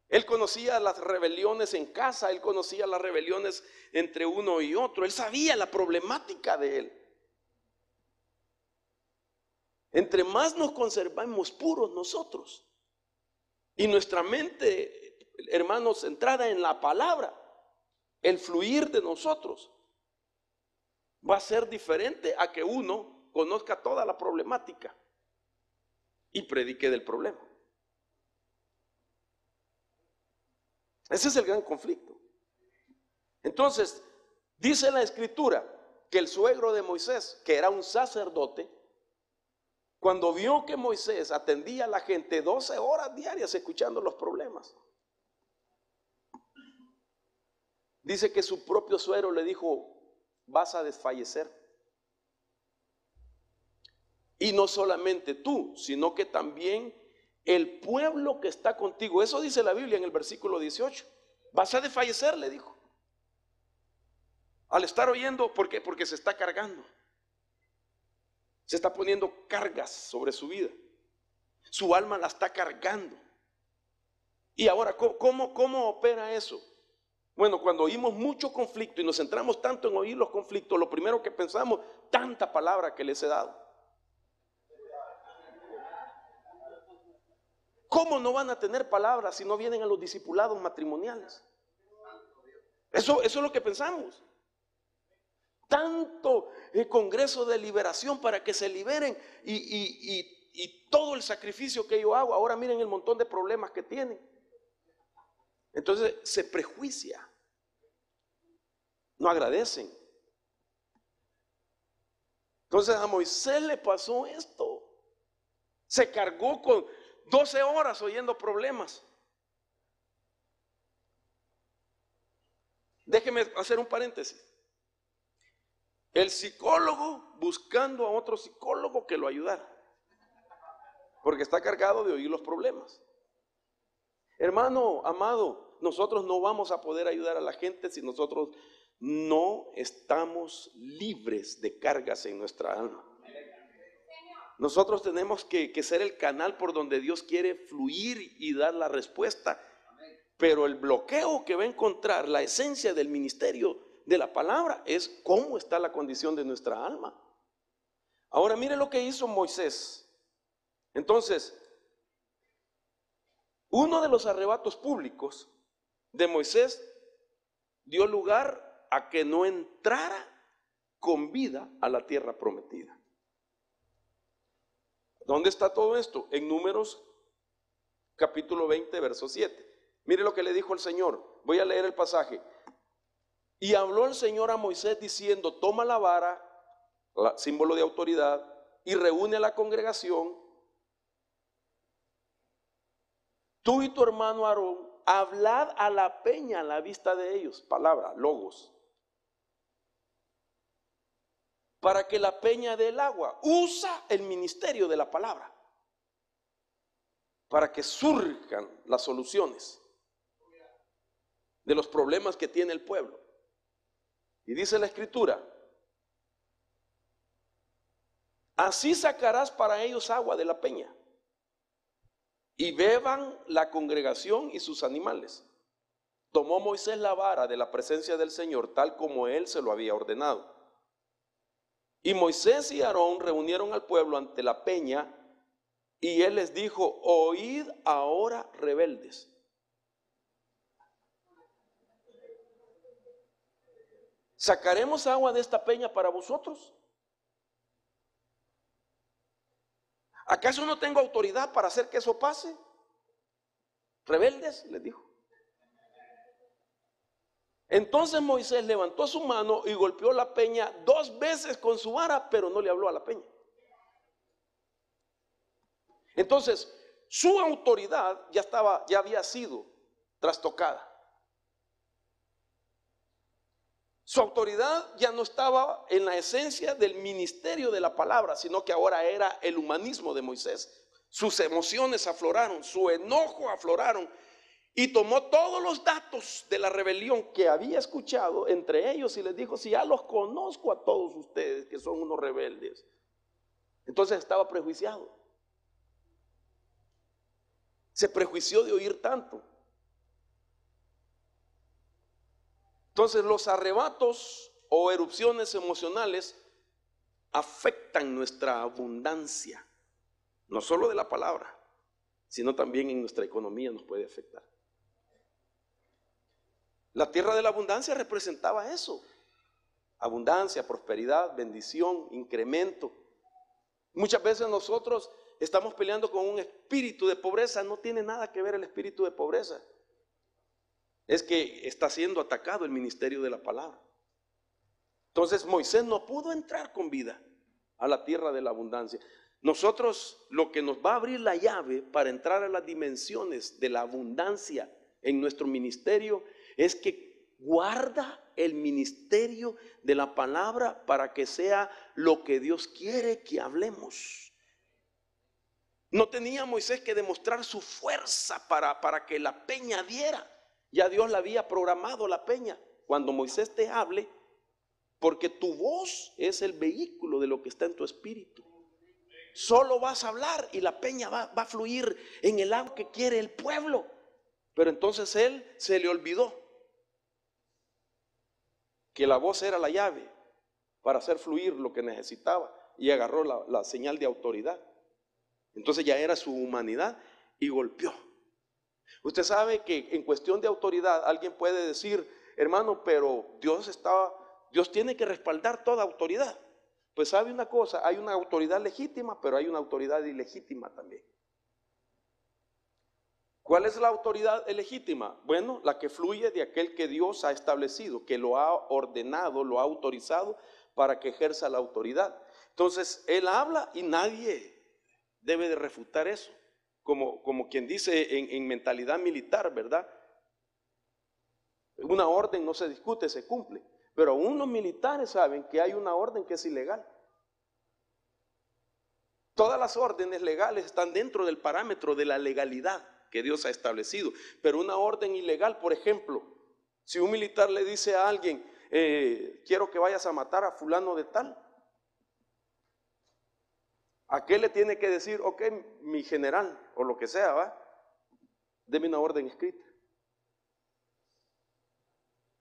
Él conocía las rebeliones en casa, él conocía las rebeliones entre uno y otro, él sabía la problemática de él. Entre más nos conservamos puros nosotros y nuestra mente, hermanos, centrada en la palabra, el fluir de nosotros va a ser diferente a que uno conozca toda la problemática y predique del problema. Ese es el gran conflicto. Entonces, dice la Escritura que el suegro de Moisés, que era un sacerdote, cuando vio que Moisés atendía a la gente 12 horas diarias escuchando los problemas, dice que su propio suegro le dijo: vas a desfallecer. Y no solamente tú, sino que también el pueblo que está contigo. Eso dice la Biblia en el versículo 18. Vas a desfallecer, le dijo. Al estar oyendo, ¿por qué? Porque se está cargando. Se está poniendo cargas sobre su vida. Su alma la está cargando. Y ahora, ¿cómo opera eso? Bueno, cuando oímos mucho conflicto y nos centramos tanto en oír los conflictos, lo primero que pensamos, tanta palabra que les he dado. ¿Cómo no van a tener palabras si no vienen a los discipulados matrimoniales? Eso es lo que pensamos. Tanto congreso de liberación para que se liberen y todo el sacrificio que yo hago. Ahora miren el montón de problemas que tienen. Entonces se prejuicia. No agradecen. Entonces a Moisés le pasó esto. Se cargó con 12 horas oyendo problemas. Déjeme hacer un paréntesis. El psicólogo buscando a otro psicólogo que lo ayudara, porque está cargado de oír los problemas. Hermano amado, nosotros no vamos a poder ayudar a la gente si nosotros no estamos libres de cargas en nuestra alma. Nosotros tenemos que ser el canal por donde Dios quiere fluir y dar la respuesta. Pero el bloqueo que va a encontrar la esencia del ministerio de la palabra es cómo está la condición de nuestra alma. Ahora mire lo que hizo Moisés. Entonces, uno de los arrebatos públicos de Moisés dio lugar a que no entrara con vida a la tierra prometida. ¿Dónde está todo esto? En Números capítulo 20, verso 7. Mire lo que le dijo el Señor. Voy a leer el pasaje. Y habló el Señor a Moisés diciendo: toma la vara, símbolo de autoridad, y reúne a la congregación. Tú y tu hermano Aarón, hablad a la peña a la vista de ellos. Palabra, logos. Para que la peña dé el agua. Usa el ministerio de la palabra para que surjan las soluciones de los problemas que tiene el pueblo. Y dice la escritura: así sacarás para ellos agua de la peña, y beban la congregación y sus animales. Tomó Moisés la vara de la presencia del Señor, tal como él se lo había ordenado. Y Moisés y Aarón reunieron al pueblo ante la peña, y él les dijo: oíd ahora, rebeldes. ¿Sacaremos agua de esta peña para vosotros? ¿Acaso no tengo autoridad para hacer que eso pase? Rebeldes, les dijo. Entonces Moisés levantó su mano y golpeó la peña 2 veces con su vara, pero no le habló a la peña. Entonces, su autoridad ya había sido trastocada. Su autoridad ya no estaba en la esencia del ministerio de la palabra, sino que ahora era el humanismo de Moisés. Sus emociones afloraron, su enojo afloraron, y tomó todos los datos de la rebelión que había escuchado entre ellos y les dijo: si ya los conozco a todos ustedes que son unos rebeldes. Entonces estaba prejuiciado. Se prejuició de oír tanto. Entonces los arrebatos o erupciones emocionales afectan nuestra abundancia, no solo de la palabra, sino también en nuestra economía nos puede afectar. La tierra de la abundancia representaba eso: abundancia, prosperidad, bendición, incremento. Muchas veces nosotros estamos peleando con un espíritu de pobreza. No tiene nada que ver el espíritu de pobreza. Es que está siendo atacado el ministerio de la palabra. Entonces Moisés no pudo entrar con vida a la tierra de la abundancia. Nosotros, lo que nos va a abrir la llave para entrar a las dimensiones de la abundancia en nuestro ministerio es que guarda el ministerio de la palabra para que sea lo que Dios quiere que hablemos. No tenía Moisés que demostrar su fuerza para que la peña diera. Ya Dios la había programado, la peña. Cuando Moisés te hable, porque tu voz es el vehículo de lo que está en tu espíritu. Solo vas a hablar y la peña va a fluir en el agua que quiere el pueblo. Pero entonces él se le olvidó que la voz era la llave para hacer fluir lo que necesitaba, y agarró la señal de autoridad. Entonces ya era su humanidad y golpeó. Usted sabe que en cuestión de autoridad alguien puede decir, hermano, pero Dios tiene que respaldar toda autoridad. Pues sabe una cosa, hay una autoridad legítima, pero hay una autoridad ilegítima también. ¿Cuál es la autoridad legítima? Bueno, la que fluye de aquel que Dios ha establecido, que lo ha ordenado, lo ha autorizado para que ejerza la autoridad. Entonces, él habla y nadie debe de refutar eso. Como quien dice en mentalidad militar, ¿verdad? Una orden no se discute, se cumple. Pero aún los militares saben que hay una orden que es ilegal. Todas las órdenes legales están dentro del parámetro de la legalidad que Dios ha establecido. Pero una orden ilegal, por ejemplo, si un militar le dice a alguien, quiero que vayas a matar a fulano de tal, ¿a qué le tiene que decir? Ok, mi general, o lo que sea, deme una orden escrita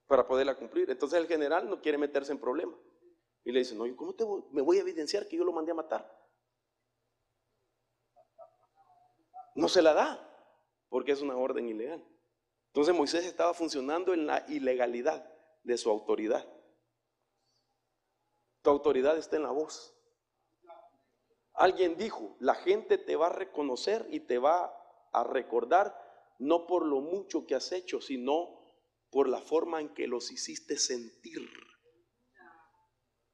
para poderla cumplir. Entonces el general no quiere meterse en problemas y le dice, no, ¿cómo me voy a evidenciar que yo lo mandé a matar? No se la da, porque es una orden ilegal. Entonces Moisés estaba funcionando en la ilegalidad de su autoridad. Tu autoridad está en la voz. Alguien dijo, la gente te va a reconocer y te va a recordar no por lo mucho que has hecho, sino por la forma en que los hiciste sentir.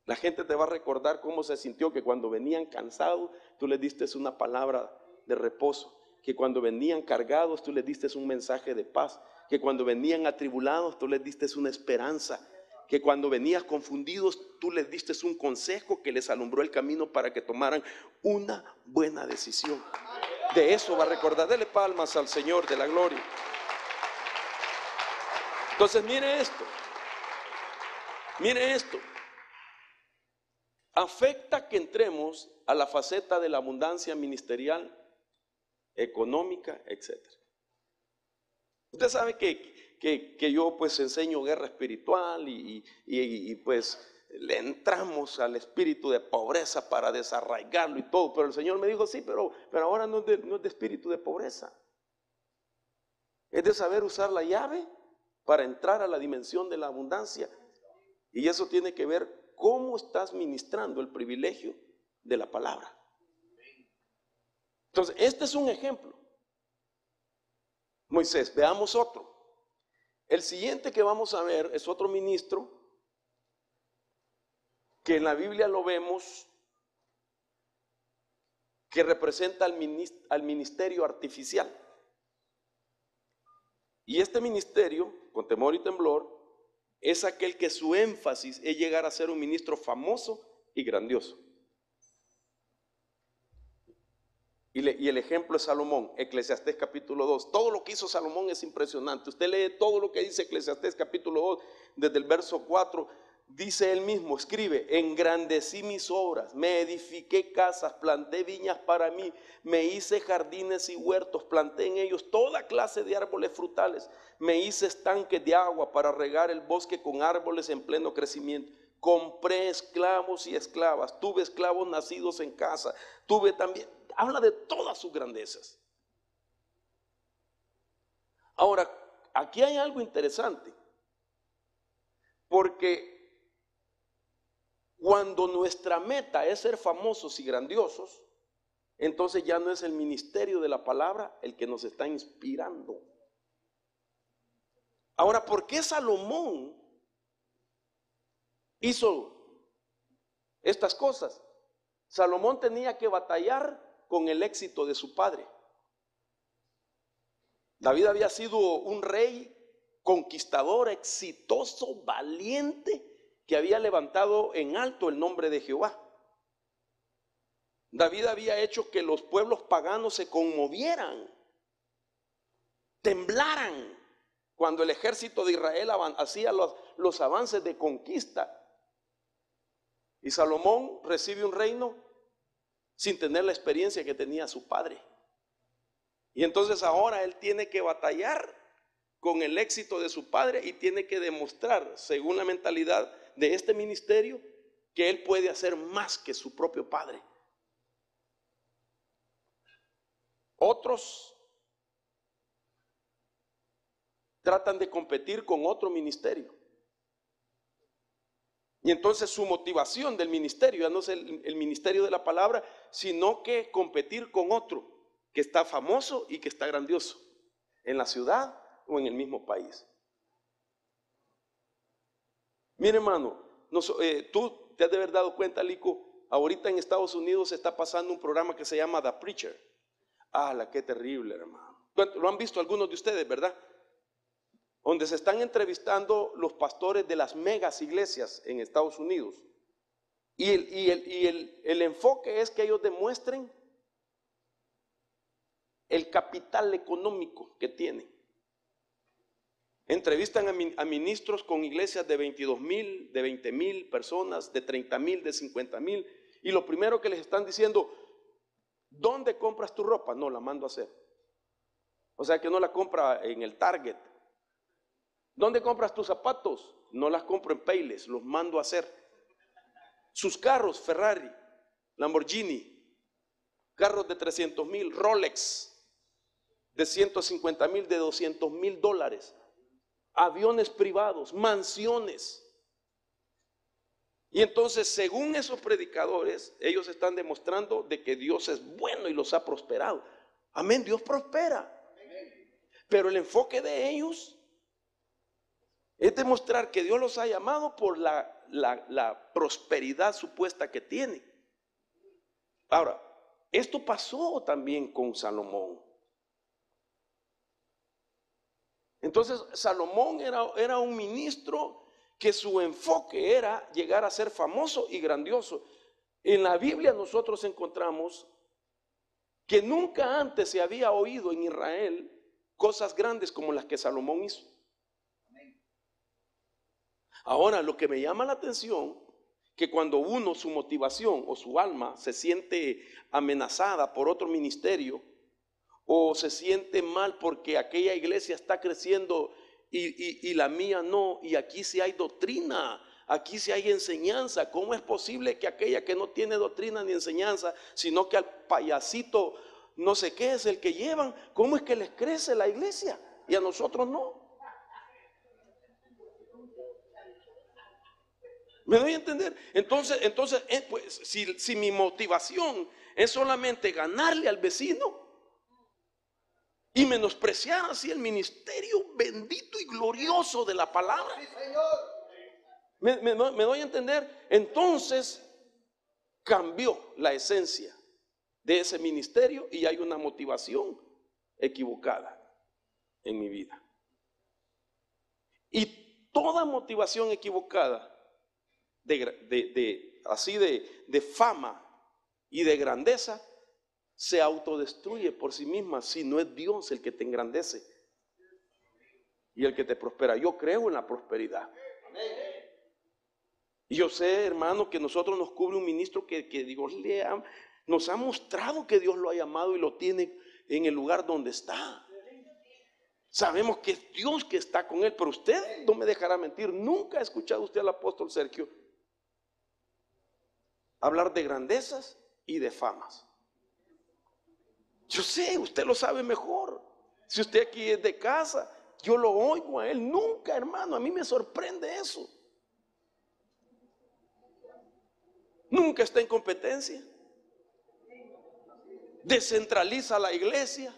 La gente te va a recordar cómo se sintió, que cuando venían cansados, tú les diste una palabra de reposo, que cuando venían cargados, tú les diste un mensaje de paz, que cuando venían atribulados, tú les diste una esperanza, que cuando venías confundidos, tú les diste un consejo que les alumbró el camino para que tomaran una buena decisión. De eso va a recordar. Dele palmas al Señor de la gloria. Entonces mire esto, afecta que entremos a la faceta de la abundancia ministerial, económica, etc. Usted sabe que yo pues enseño guerra espiritual y pues le entramos al espíritu de pobreza para desarraigarlo y todo, pero el Señor me dijo, sí, pero ahora no es de espíritu de pobreza, es de saber usar la llave para entrar a la dimensión de la abundancia. Y eso tiene que ver cómo estás ministrando el privilegio de la palabra. Entonces, este es un ejemplo. Moisés, veamos otro. El siguiente que vamos a ver es otro ministro que en la Biblia lo vemos que representa al ministerio artificial. Y este ministerio, con temor y temblor, es aquel que su énfasis es llegar a ser un ministro famoso y grandioso. Y el ejemplo es Salomón, Eclesiastés capítulo 2. Todo lo que hizo Salomón es impresionante. Usted lee todo lo que dice Eclesiastés capítulo 2, desde el verso 4, dice él mismo, escribe, engrandecí mis obras, me edifiqué casas, planté viñas para mí, me hice jardines y huertos, planté en ellos toda clase de árboles frutales, me hice estanques de agua para regar el bosque con árboles en pleno crecimiento. Compré esclavos y esclavas, tuve esclavos nacidos en casa, tuve también, habla de todas sus grandezas. Ahora, aquí hay algo interesante, porque cuando nuestra meta es ser famosos y grandiosos, entonces ya no es el ministerio de la palabra el que nos está inspirando. Ahora, ¿por qué Salomón hizo estas cosas? Salomón tenía que batallar con el éxito de su padre. David había sido un rey conquistador, exitoso, valiente, que había levantado en alto el nombre de Jehová. David había hecho que los pueblos paganos se conmovieran, temblaran, cuando el ejército de Israel hacía los avances de conquista. Y Salomón recibe un reino sin tener la experiencia que tenía su padre. Y entonces ahora él tiene que batallar con el éxito de su padre y tiene que demostrar, según la mentalidad de este ministerio, que él puede hacer más que su propio padre. Otros tratan de competir con otro ministerio. Y entonces su motivación del ministerio ya no es el ministerio de la palabra, sino que competir con otro que está famoso y que está grandioso en la ciudad o en el mismo país. Mire, hermano, tú te has de haber dado cuenta, Lico, ahorita en Estados Unidos se está pasando un programa que se llama The Preacher. Qué terrible, hermano. Lo han visto algunos de ustedes, ¿verdad? Donde se están entrevistando los pastores de las megas iglesias en Estados Unidos. Y el enfoque es que ellos demuestren el capital económico que tienen. Entrevistan a ministros con iglesias de 22,000, de 20,000 personas, de 30,000, de 50,000. Y lo primero que les están diciendo, ¿dónde compras tu ropa? No, la mando a hacer. O sea que no la compra en el Target. ¿Dónde compras tus zapatos? No las compro en Payless, los mando a hacer. Sus carros, Ferrari, Lamborghini, carros de 300,000, Rolex, de 150,000, de 200,000 dólares, aviones privados, mansiones. Y entonces, según esos predicadores, ellos están demostrando de que Dios es bueno y los ha prosperado. Amén, Dios prospera. Pero el enfoque de ellos es demostrar que Dios los ha llamado por la prosperidad supuesta que tienen. Ahora, esto pasó también con Salomón. Entonces, Salomón era un ministro que su enfoque era llegar a ser famoso y grandioso. En la Biblia nosotros encontramos que nunca antes se había oído en Israel cosas grandes como las que Salomón hizo. Ahora, lo que me llama la atención, que cuando uno, su motivación o su alma se siente amenazada por otro ministerio, o se siente mal porque aquella iglesia está creciendo y la mía no, y aquí sí hay doctrina, aquí sí hay enseñanza, ¿cómo es posible que aquella que no tiene doctrina ni enseñanza, sino que al payasito no sé qué es el que llevan, cómo es que les crece la iglesia y a nosotros no? ¿Me doy a entender? Entonces pues, si mi motivación es solamente ganarle al vecino y menospreciar así el ministerio bendito y glorioso de la palabra, ¿me doy a entender? Entonces cambió la esencia de ese ministerio y hay una motivación equivocada en mi vida. Y toda motivación equivocada de fama y de grandeza se autodestruye por sí misma si no es Dios el que te engrandece y el que te prospera. Yo creo en la prosperidad. Y yo sé, hermano, que nosotros nos cubre un ministro que Dios nos ha mostrado que Dios lo ha llamado y lo tiene en el lugar donde está. Sabemos que es Dios que está con él, pero usted no me dejará mentir. Nunca ha escuchado usted al apóstol Sergio hablar de grandezas y de famas. Yo sé, usted lo sabe mejor. Si usted aquí es de casa, yo lo oigo a él. Nunca, hermano, a mí me sorprende eso. Nunca está en competencia. Descentraliza la iglesia.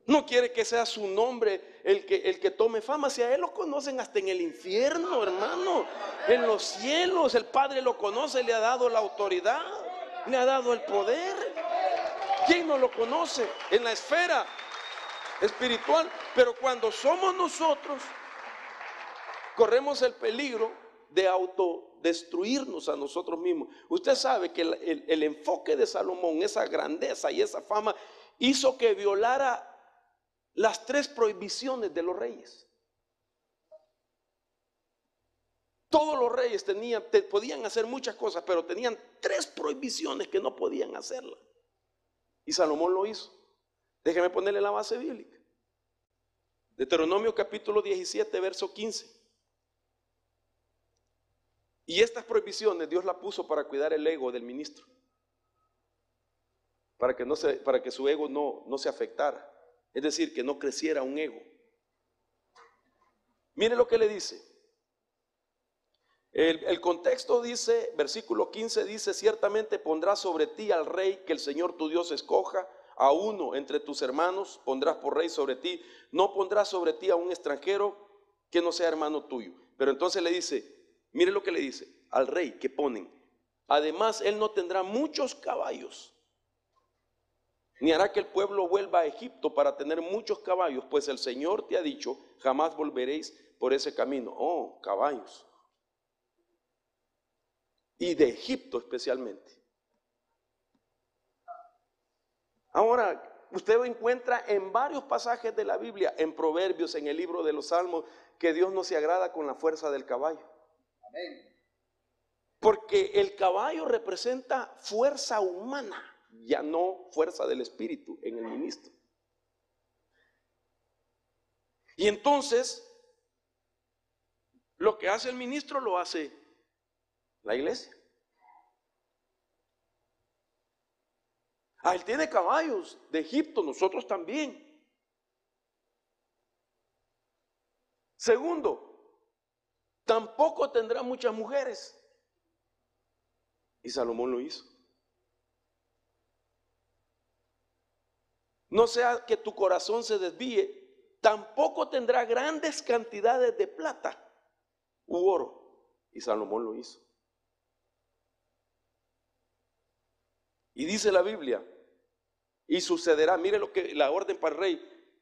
No quiere que sea su nombre el que tome fama. Si a él lo conocen hasta en el infierno, hermano. En los cielos el Padre lo conoce, le ha dado la autoridad, le ha dado el poder. ¿Quién no lo conoce? En la esfera espiritual. Pero cuando somos nosotros, corremos el peligro de autodestruirnos a nosotros mismos. Usted sabe que el enfoque de Salomón, esa grandeza y esa fama, hizo que violara las 3 prohibiciones de los reyes. Todos los reyes podían hacer muchas cosas, pero tenían 3 prohibiciones que no podían hacerlas. Y Salomón lo hizo. Déjeme ponerle la base bíblica. Deuteronomio capítulo 17, verso 15. Y estas prohibiciones Dios las puso para cuidar el ego del ministro, para que su ego no se afectara, es decir, que no creciera un ego. Mire lo que le dice. El contexto dice, versículo 15 dice: ciertamente pondrás sobre ti al rey que el Señor tu Dios escoja, a uno entre tus hermanos pondrás por rey sobre ti, no pondrás sobre ti a un extranjero que no sea hermano tuyo. Pero entonces le dice, mire lo que le dice al rey que ponen: además él no tendrá muchos caballos, ni hará que el pueblo vuelva a Egipto para tener muchos caballos, pues el Señor te ha dicho, jamás volveréis por ese camino. Oh, caballos. Y de Egipto especialmente. Ahora, usted encuentra en varios pasajes de la Biblia, en Proverbios, en el libro de los Salmos, que Dios no se agrada con la fuerza del caballo. Amén. Porque el caballo representa fuerza humana, ya no fuerza del espíritu en el ministro. Y entonces, lo que hace el ministro lo hace la iglesia. Él tiene caballos de Egipto, nosotros también. Segundo, tampoco tendrá muchas mujeres. Y Salomón lo hizo. No sea que tu corazón se desvíe, tampoco tendrá grandes cantidades de plata u oro. Y Salomón lo hizo. Y dice la Biblia, y sucederá, mire lo que la orden para el rey,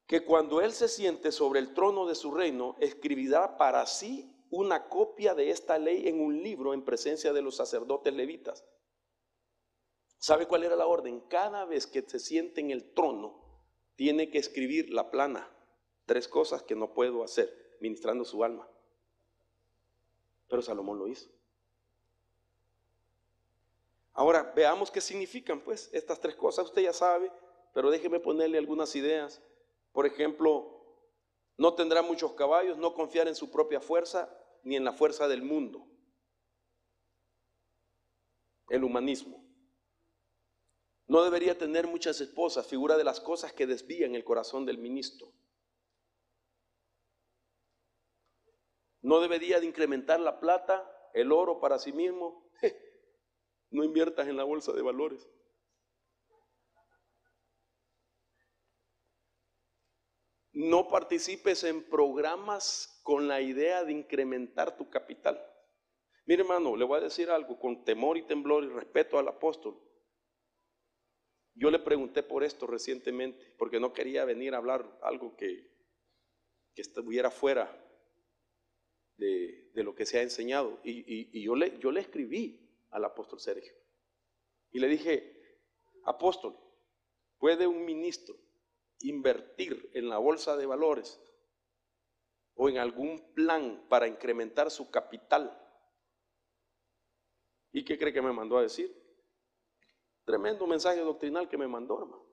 que cuando él se siente sobre el trono de su reino, escribirá para sí una copia de esta ley en un libro en presencia de los sacerdotes levitas. ¿Sabe cuál era la orden? Cada vez que se siente en el trono, tiene que escribir la plana: 3 cosas que no puedo hacer, ministrando su alma. Pero Salomón lo hizo. Ahora, veamos qué significan pues estas 3 cosas. Usted ya sabe, pero déjeme ponerle algunas ideas. Por ejemplo, no tendrá muchos caballos, no confiar en su propia fuerza, ni en la fuerza del mundo. El humanismo. No debería tener muchas esposas, figura de las cosas que desvían el corazón del ministro. No debería de incrementar la plata, el oro para sí mismo. No inviertas en la bolsa de valores. No participes en programas con la idea de incrementar tu capital. Mire, hermano, le voy a decir algo con temor y temblor y respeto al apóstol. Yo le pregunté por esto recientemente, porque no quería venir a hablar algo que estuviera fuera de lo que se ha enseñado. Y yo le escribí al apóstol Sergio y le dije: apóstol, ¿puede un ministro invertir en la bolsa de valores o en algún plan para incrementar su capital? ¿Y qué cree que me mandó a decir? Tremendo mensaje doctrinal que me mandó, hermano.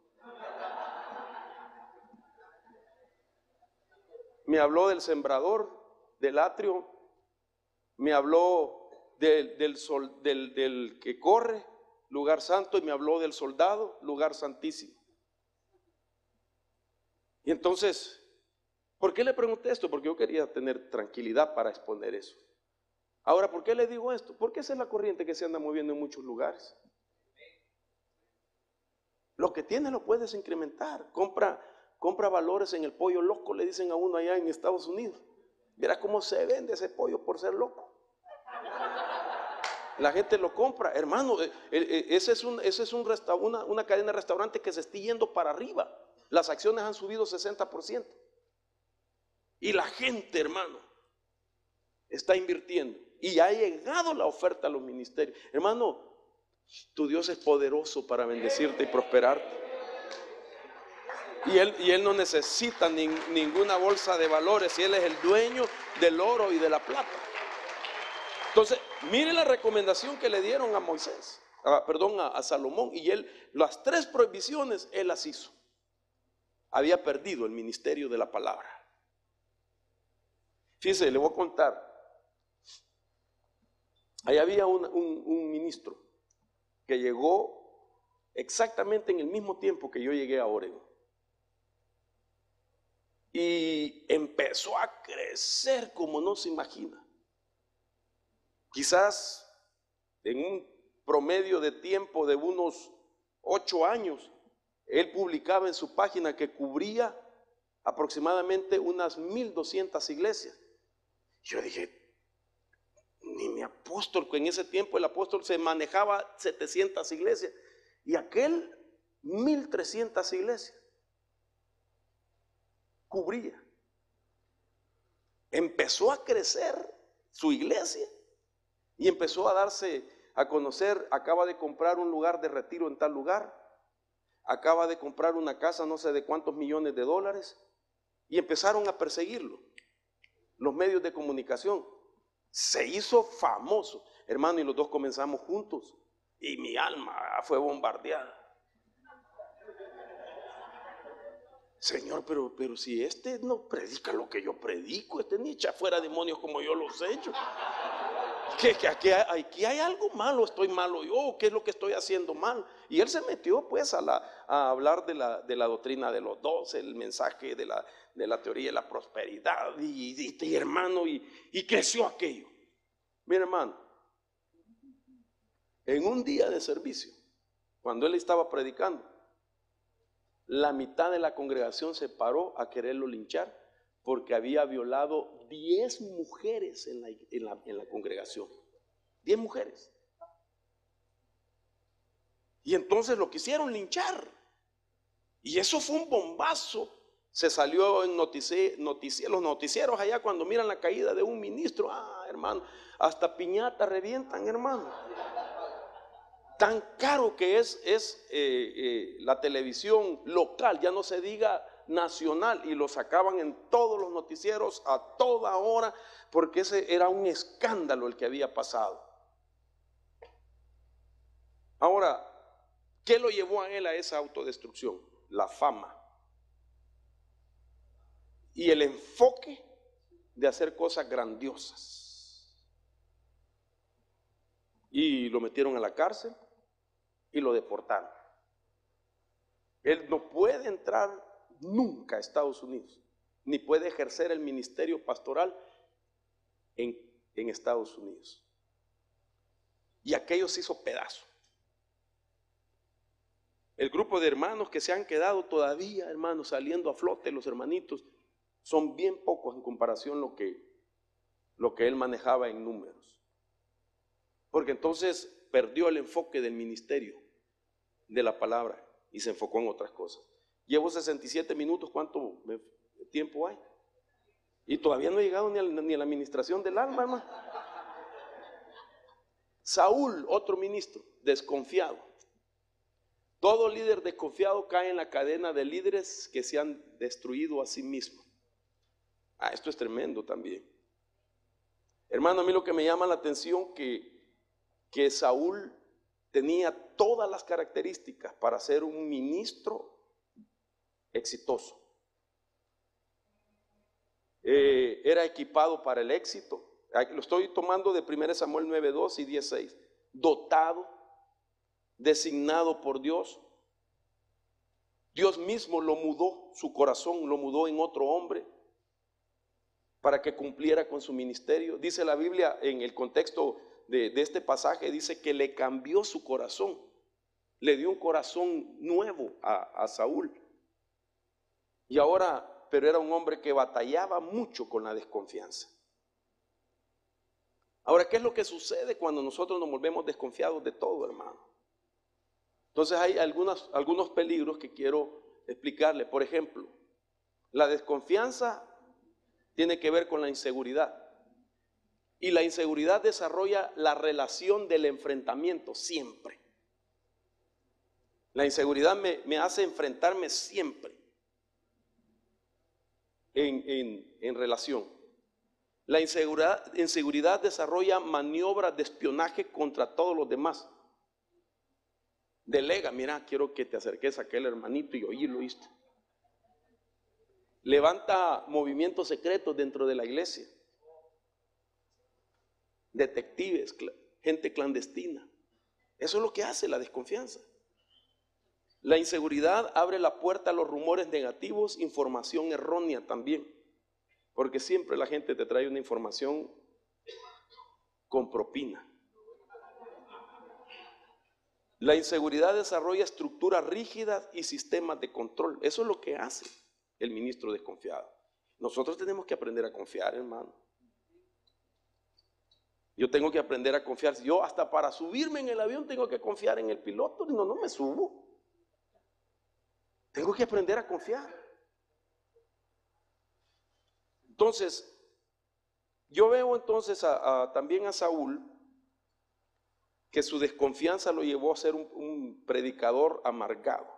Me habló del sembrador, del atrio, me habló del que corre, lugar santo, y me habló del soldado, lugar santísimo. Y entonces, ¿por qué le pregunté esto? Porque yo quería tener tranquilidad para exponer eso. Ahora, ¿por qué le digo esto? Porque esa es la corriente que se anda moviendo en muchos lugares. Lo que tienes lo puedes incrementar. Compra valores en el pollo loco, le dicen a uno allá en Estados Unidos. Verá cómo se vende ese pollo por ser loco. La gente lo compra, hermano. Ese es una cadena de restaurantes que se está yendo para arriba. Las acciones han subido 60%. Y la gente, hermano, está invirtiendo. Y ha llegado la oferta a los ministerios. Hermano, tu Dios es poderoso para bendecirte y prosperarte. Y Él no necesita ninguna bolsa de valores. Y Él es el dueño del oro y de la plata. Entonces, mire la recomendación que le dieron a Moisés, a Salomón, y él, las 3 prohibiciones, él las hizo. Había perdido el ministerio de la palabra. Fíjese, le voy a contar. Ahí había un ministro que llegó exactamente en el mismo tiempo que yo llegué a Oregón. Y empezó a crecer como no se imagina. Quizás en un promedio de tiempo de unos 8 años, él publicaba en su página que cubría aproximadamente unas 1200 iglesias. Yo dije, ni mi apóstol, que en ese tiempo el apóstol se manejaba 700 iglesias y aquel 1300 iglesias cubría. Empezó a crecer su iglesia y empezó a darse a conocer. Acaba de comprar un lugar de retiro en tal lugar, acaba de comprar una casa no sé de cuántos millones de dólares, y empezaron a perseguirlo los medios de comunicación. Se hizo famoso, hermano, y los dos comenzamos juntos y mi alma fue bombardeada. Señor, pero si este no predica lo que yo predico, este ni echa fuera demonios como yo los he hecho. Que aquí hay algo malo, estoy malo yo, ¿qué es lo que estoy haciendo mal? Y él se metió pues a hablar de la doctrina de los 12, el mensaje de la teoría de la prosperidad, y hermano, y creció aquello. Mira, hermano, en un día de servicio, cuando él estaba predicando, la mitad de la congregación se paró a quererlo linchar porque había violado 10 mujeres en la congregación. 10 mujeres. Y entonces lo quisieron linchar. Y eso fue un bombazo. Se salió en los noticieros allá cuando miran la caída de un ministro. Hermano, hasta piñata revientan, hermano. Tan caro que es la televisión local, ya no se diga nacional, y lo sacaban en todos los noticieros a toda hora, porque ese era un escándalo el que había pasado. Ahora, ¿qué lo llevó a él a esa autodestrucción? La fama y el enfoque de hacer cosas grandiosas. Y lo metieron a la cárcel y lo deportaron. Él no puede entrar nunca a Estados Unidos, ni puede ejercer el ministerio pastoral en Estados Unidos. Y aquello se hizo pedazo. El grupo de hermanos que se han quedado todavía, hermanos, saliendo a flote, los hermanitos, son bien pocos en comparación lo que él manejaba en números. Porque entonces perdió el enfoque del ministerio, de la palabra, y se enfocó en otras cosas. Llevo 67 minutos, ¿cuánto tiempo hay? Y todavía no he llegado ni a la administración del alma, hermano. Saúl, otro ministro, desconfiado. Todo líder desconfiado cae en la cadena de líderes que se han destruido a sí mismos. Esto es tremendo también. Hermano, a mí lo que me llama la atención que Saúl tenía todas las características para ser un ministro exitoso. Era equipado para el éxito. Lo estoy tomando de 1 Samuel 9:2 y 10:6. Dotado, designado por Dios. Dios mismo lo mudó, su corazón lo mudó en otro hombre para que cumpliera con su ministerio. Dice la Biblia en el contexto de este pasaje, dice que le cambió su corazón, le dio un corazón nuevo a Saúl. Y ahora, pero era un hombre que batallaba mucho con la desconfianza. Ahora, ¿qué es lo que sucede cuando nosotros nos volvemos desconfiados de todo, hermano? Entonces hay algunos peligros que quiero explicarle. Por ejemplo, la desconfianza tiene que ver con la inseguridad. Y la inseguridad desarrolla la relación del enfrentamiento siempre. La inseguridad me hace enfrentarme siempre en relación. La inseguridad desarrolla maniobras de espionaje contra todos los demás. Delega, mira, quiero que te acerques a aquel hermanito y oírlo, ¿viste? Levanta movimientos secretos dentro de la iglesia. Detectives, gente clandestina. Eso es lo que hace la desconfianza. La inseguridad abre la puerta a los rumores negativos, información errónea también. Porque siempre la gente te trae una información con propina. La inseguridad desarrolla estructuras rígidas y sistemas de control. Eso es lo que hace el ministro desconfiado. Nosotros tenemos que aprender a confiar, hermano. Yo tengo que aprender a confiar. Yo hasta para subirme en el avión tengo que confiar en el piloto. No me subo. Tengo que aprender a confiar. Entonces, yo veo entonces también a Saúl, que su desconfianza lo llevó a ser un predicador amargado.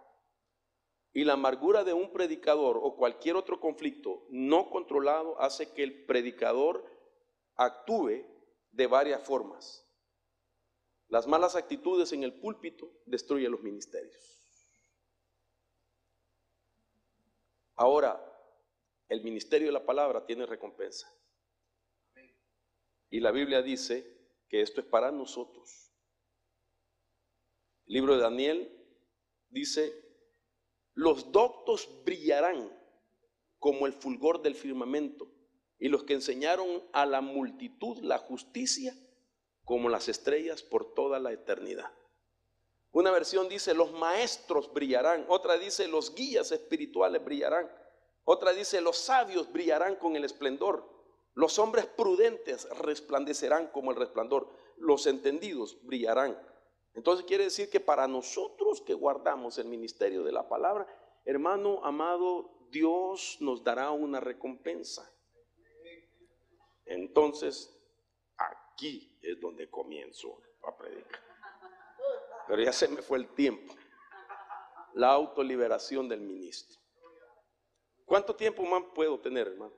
Y la amargura de un predicador o cualquier otro conflicto no controlado hace que el predicador actúe de varias formas. Las malas actitudes en el púlpito destruyen los ministerios. Ahora, el ministerio de la palabra tiene recompensa. Y la Biblia dice que esto es para nosotros. El libro de Daniel dice: los doctos brillarán como el fulgor del firmamento, y los que enseñaron a la multitud la justicia como las estrellas por toda la eternidad. Una versión dice: los maestros brillarán. Otra dice: los guías espirituales brillarán. Otra dice: los sabios brillarán con el esplendor. Los hombres prudentes resplandecerán como el resplandor. Los entendidos brillarán. Entonces quiere decir que para nosotros que guardamos el ministerio de la palabra, hermano amado, Dios nos dará una recompensa. Entonces, aquí es donde comienzo a predicar. Pero ya se me fue el tiempo. La autoliberación del ministro. ¿Cuánto tiempo más puedo tener, hermano?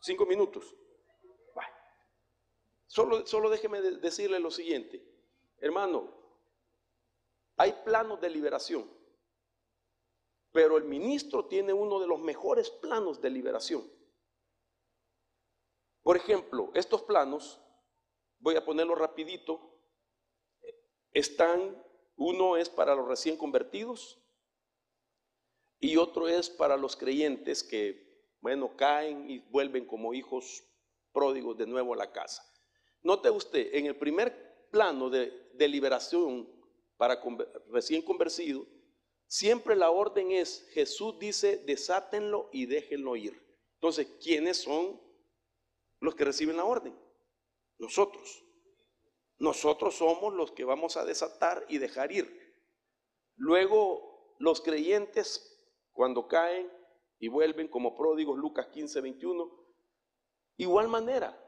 5 minutos. Bueno. Solo déjeme decirle lo siguiente. Hermano, hay planos de liberación, pero el ministro tiene uno de los mejores planos de liberación. Por ejemplo, estos planos, voy a ponerlo rapidito, uno es para los recién convertidos y otro es para los creyentes que, caen y vuelven como hijos pródigos de nuevo a la casa. Note usted, en el primer plano de liberación para recién convertido, siempre la orden es: Jesús dice, desátenlo y déjenlo ir. Entonces, ¿quiénes son los que reciben la orden? Nosotros. Nosotros somos los que vamos a desatar y dejar ir. Luego, los creyentes, cuando caen y vuelven como pródigos, Lucas 15:21, igual manera,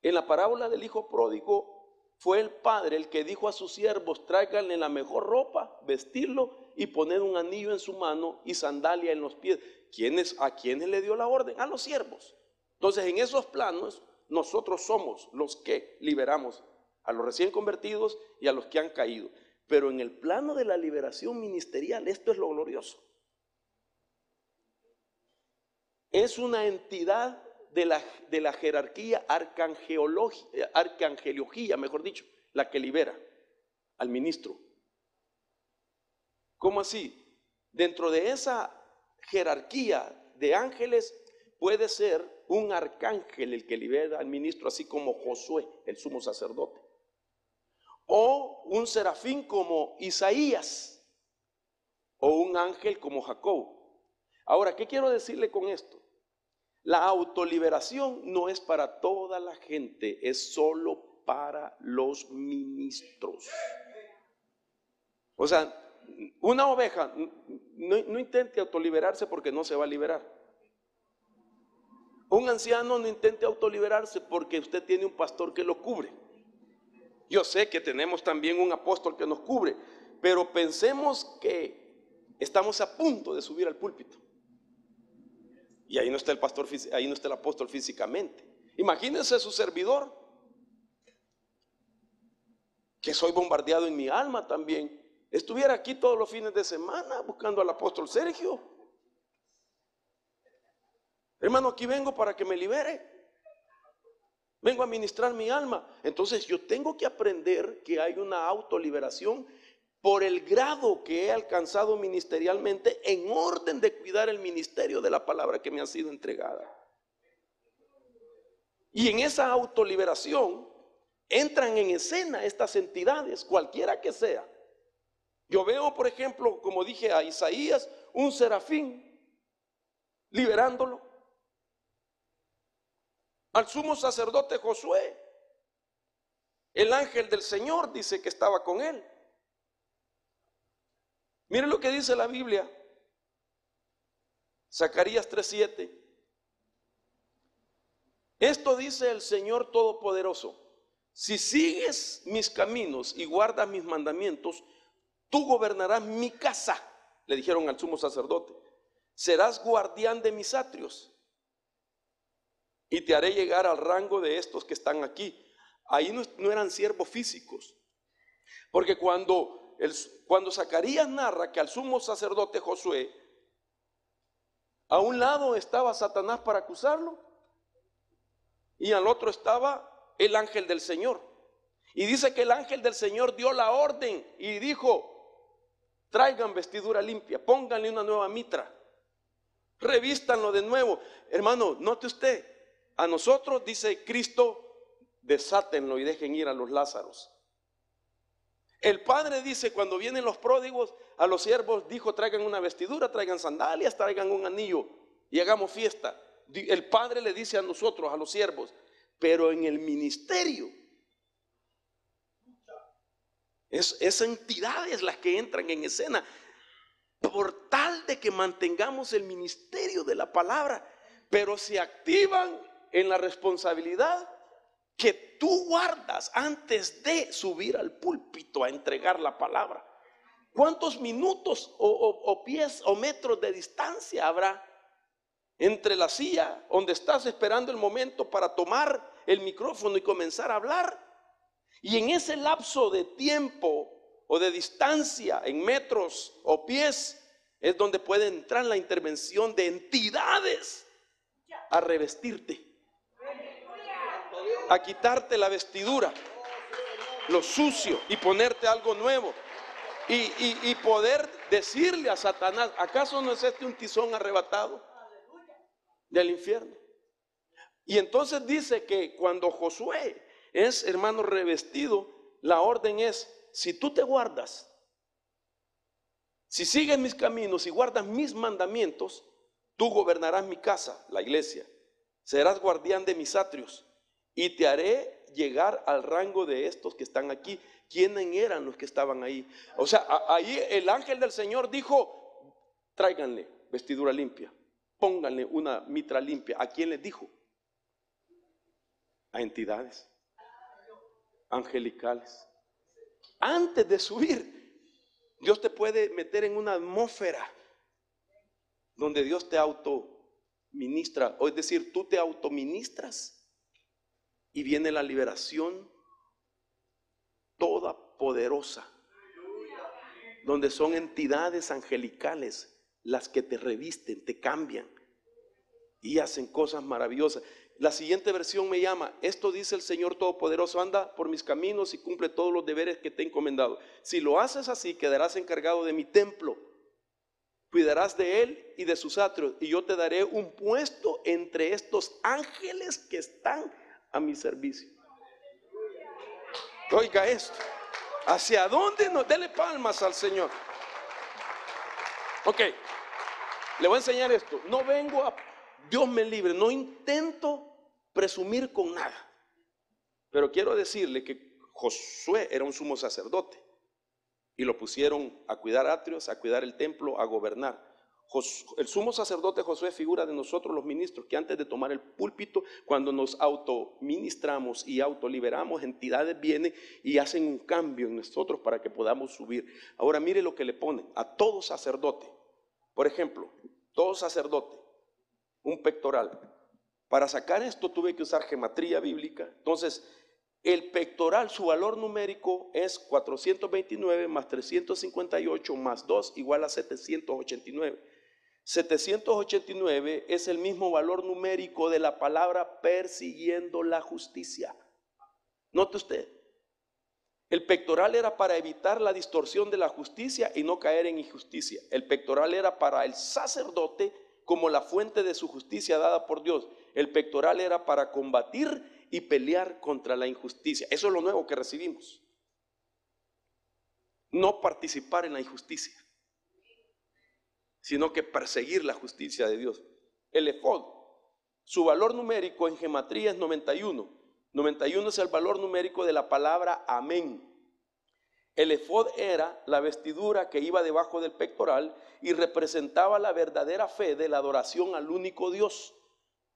en la parábola del hijo pródigo, fue el padre el que dijo a sus siervos: tráiganle la mejor ropa, vestirlo y poner un anillo en su mano y sandalia en los pies. ¿A quiénes le dio la orden? A los siervos. Entonces, en esos planos, nosotros somos los que liberamos a los recién convertidos y a los que han caído. Pero en el plano de la liberación ministerial, esto es lo glorioso. Es una entidad de la jerarquía arcangeliología, mejor dicho, la que libera al ministro. ¿Cómo así? Dentro de esa jerarquía de ángeles puede ser un arcángel el que libera al ministro, así como Josué, el sumo sacerdote, o un serafín como Isaías, o un ángel como Jacob. Ahora, ¿qué quiero decirle con esto? La autoliberación no es para toda la gente, es solo para los ministros. O sea, una oveja no intente autoliberarse porque no se va a liberar. Un anciano no intente autoliberarse porque usted tiene un pastor que lo cubre. Yo sé que tenemos también un apóstol que nos cubre, pero pensemos que estamos a punto de subir al púlpito. Y ahí no está el pastor, ahí no está el apóstol físicamente. Imagínense su servidor, que soy bombardeado en mi alma también. Estuviera aquí todos los fines de semana buscando al apóstol Sergio. Hermano, aquí vengo para que me libere. Vengo a ministrar mi alma. Entonces yo tengo que aprender que hay una autoliberación por el grado que he alcanzado ministerialmente, en orden de cuidar el ministerio de la palabra que me ha sido entregada. Y en esa autoliberación entran en escena estas entidades, cualquiera que sea. Yo veo, por ejemplo, como dije a Isaías, un serafín liberándolo. Al sumo sacerdote Josué, el ángel del Señor dice que estaba con él. Miren lo que dice la Biblia, Zacarías 3:7. Esto dice el Señor Todopoderoso: si sigues mis caminos y guardas mis mandamientos, tú gobernarás mi casa, le dijeron al sumo sacerdote. Serás guardián de mis atrios y te haré llegar al rango de estos que están aquí. Ahí no eran siervos físicos, porque cuando Zacarías narra que al sumo sacerdote Josué, a un lado estaba Satanás para acusarlo y al otro estaba el ángel del Señor. Y dice que el ángel del Señor dio la orden y dijo: traigan vestidura limpia, pónganle una nueva mitra, revístanlo de nuevo. Hermano, note usted, a nosotros dice Cristo: desátenlo y dejen ir a los Lázaros. El Padre dice, cuando vienen los pródigos, a los siervos dijo: traigan una vestidura, traigan sandalias, traigan un anillo y hagamos fiesta. El Padre le dice a nosotros, a los siervos. Pero en el ministerio es entidades las que entran en escena, por tal de que mantengamos el ministerio de la palabra, pero se activan en la responsabilidad que tú guardas antes de subir al púlpito a entregar la palabra. ¿Cuántos minutos o pies o metros de distancia habrá entre la silla donde estás esperando el momento para tomar el micrófono y comenzar a hablar? Y en ese lapso de tiempo o de distancia, en metros o pies, es donde puede entrar la intervención de entidades a revestirte, a quitarte la vestidura, lo sucio, y ponerte algo nuevo. Y poder decirle a Satanás: ¿acaso no es este un tizón arrebatado del infierno? Y entonces dice que cuando Josué es, hermano, revestido, la orden es: si tú te guardas, si sigues mis caminos y guardas mis mandamientos, tú gobernarás mi casa, la iglesia, serás guardián de mis atrios y te haré llegar al rango de estos que están aquí. ¿Quiénes eran los que estaban ahí? O sea, ahí el ángel del Señor dijo: tráiganle vestidura limpia, pónganle una mitra limpia. ¿A quién les dijo? A entidades angelicales. Antes de subir, Dios te puede meter en una atmósfera donde Dios te autoministra, o es decir, tú te autoministras y viene la liberación toda poderosa, donde son entidades angelicales las que te revisten, te cambian y hacen cosas maravillosas. La siguiente versión me llama: esto dice el Señor Todopoderoso: anda por mis caminos y cumple todos los deberes que te he encomendado. Si lo haces así, quedarás encargado de mi templo, cuidarás de él y de sus atrios, y yo te daré un puesto entre estos ángeles que están a mi servicio. Oiga esto, ¿hacia dónde nos? Dele palmas al Señor. Ok, le voy a enseñar esto. No vengo a, Dios me libre, no intento presumir con nada, pero quiero decirle que Josué era un sumo sacerdote y lo pusieron a cuidar atrios, a cuidar el templo, a gobernar. El sumo sacerdote Josué figura de nosotros los ministros, que antes de tomar el púlpito, cuando nos autoministramos y autoliberamos, entidades vienen y hacen un cambio en nosotros para que podamos subir. Ahora mire lo que le ponen a todo sacerdote. Por ejemplo, todo sacerdote, un pectoral. Para sacar esto tuve que usar gematría bíblica. Entonces, el pectoral, su valor numérico es 429 más 358 más 2 igual a 789. 789 es el mismo valor numérico de la palabra persiguiendo la justicia. Note usted, el pectoral era para evitar la distorsión de la justicia y no caer en injusticia. El pectoral era para el sacerdote como la fuente de su justicia dada por Dios. El pectoral era para combatir y pelear contra la injusticia. Eso es lo nuevo que recibimos. No participar en la injusticia, sino que perseguir la justicia de Dios. El efod, su valor numérico en gematría es 91. 91 es el valor numérico de la palabra amén. El efod era la vestidura que iba debajo del pectoral y representaba la verdadera fe de la adoración al único Dios.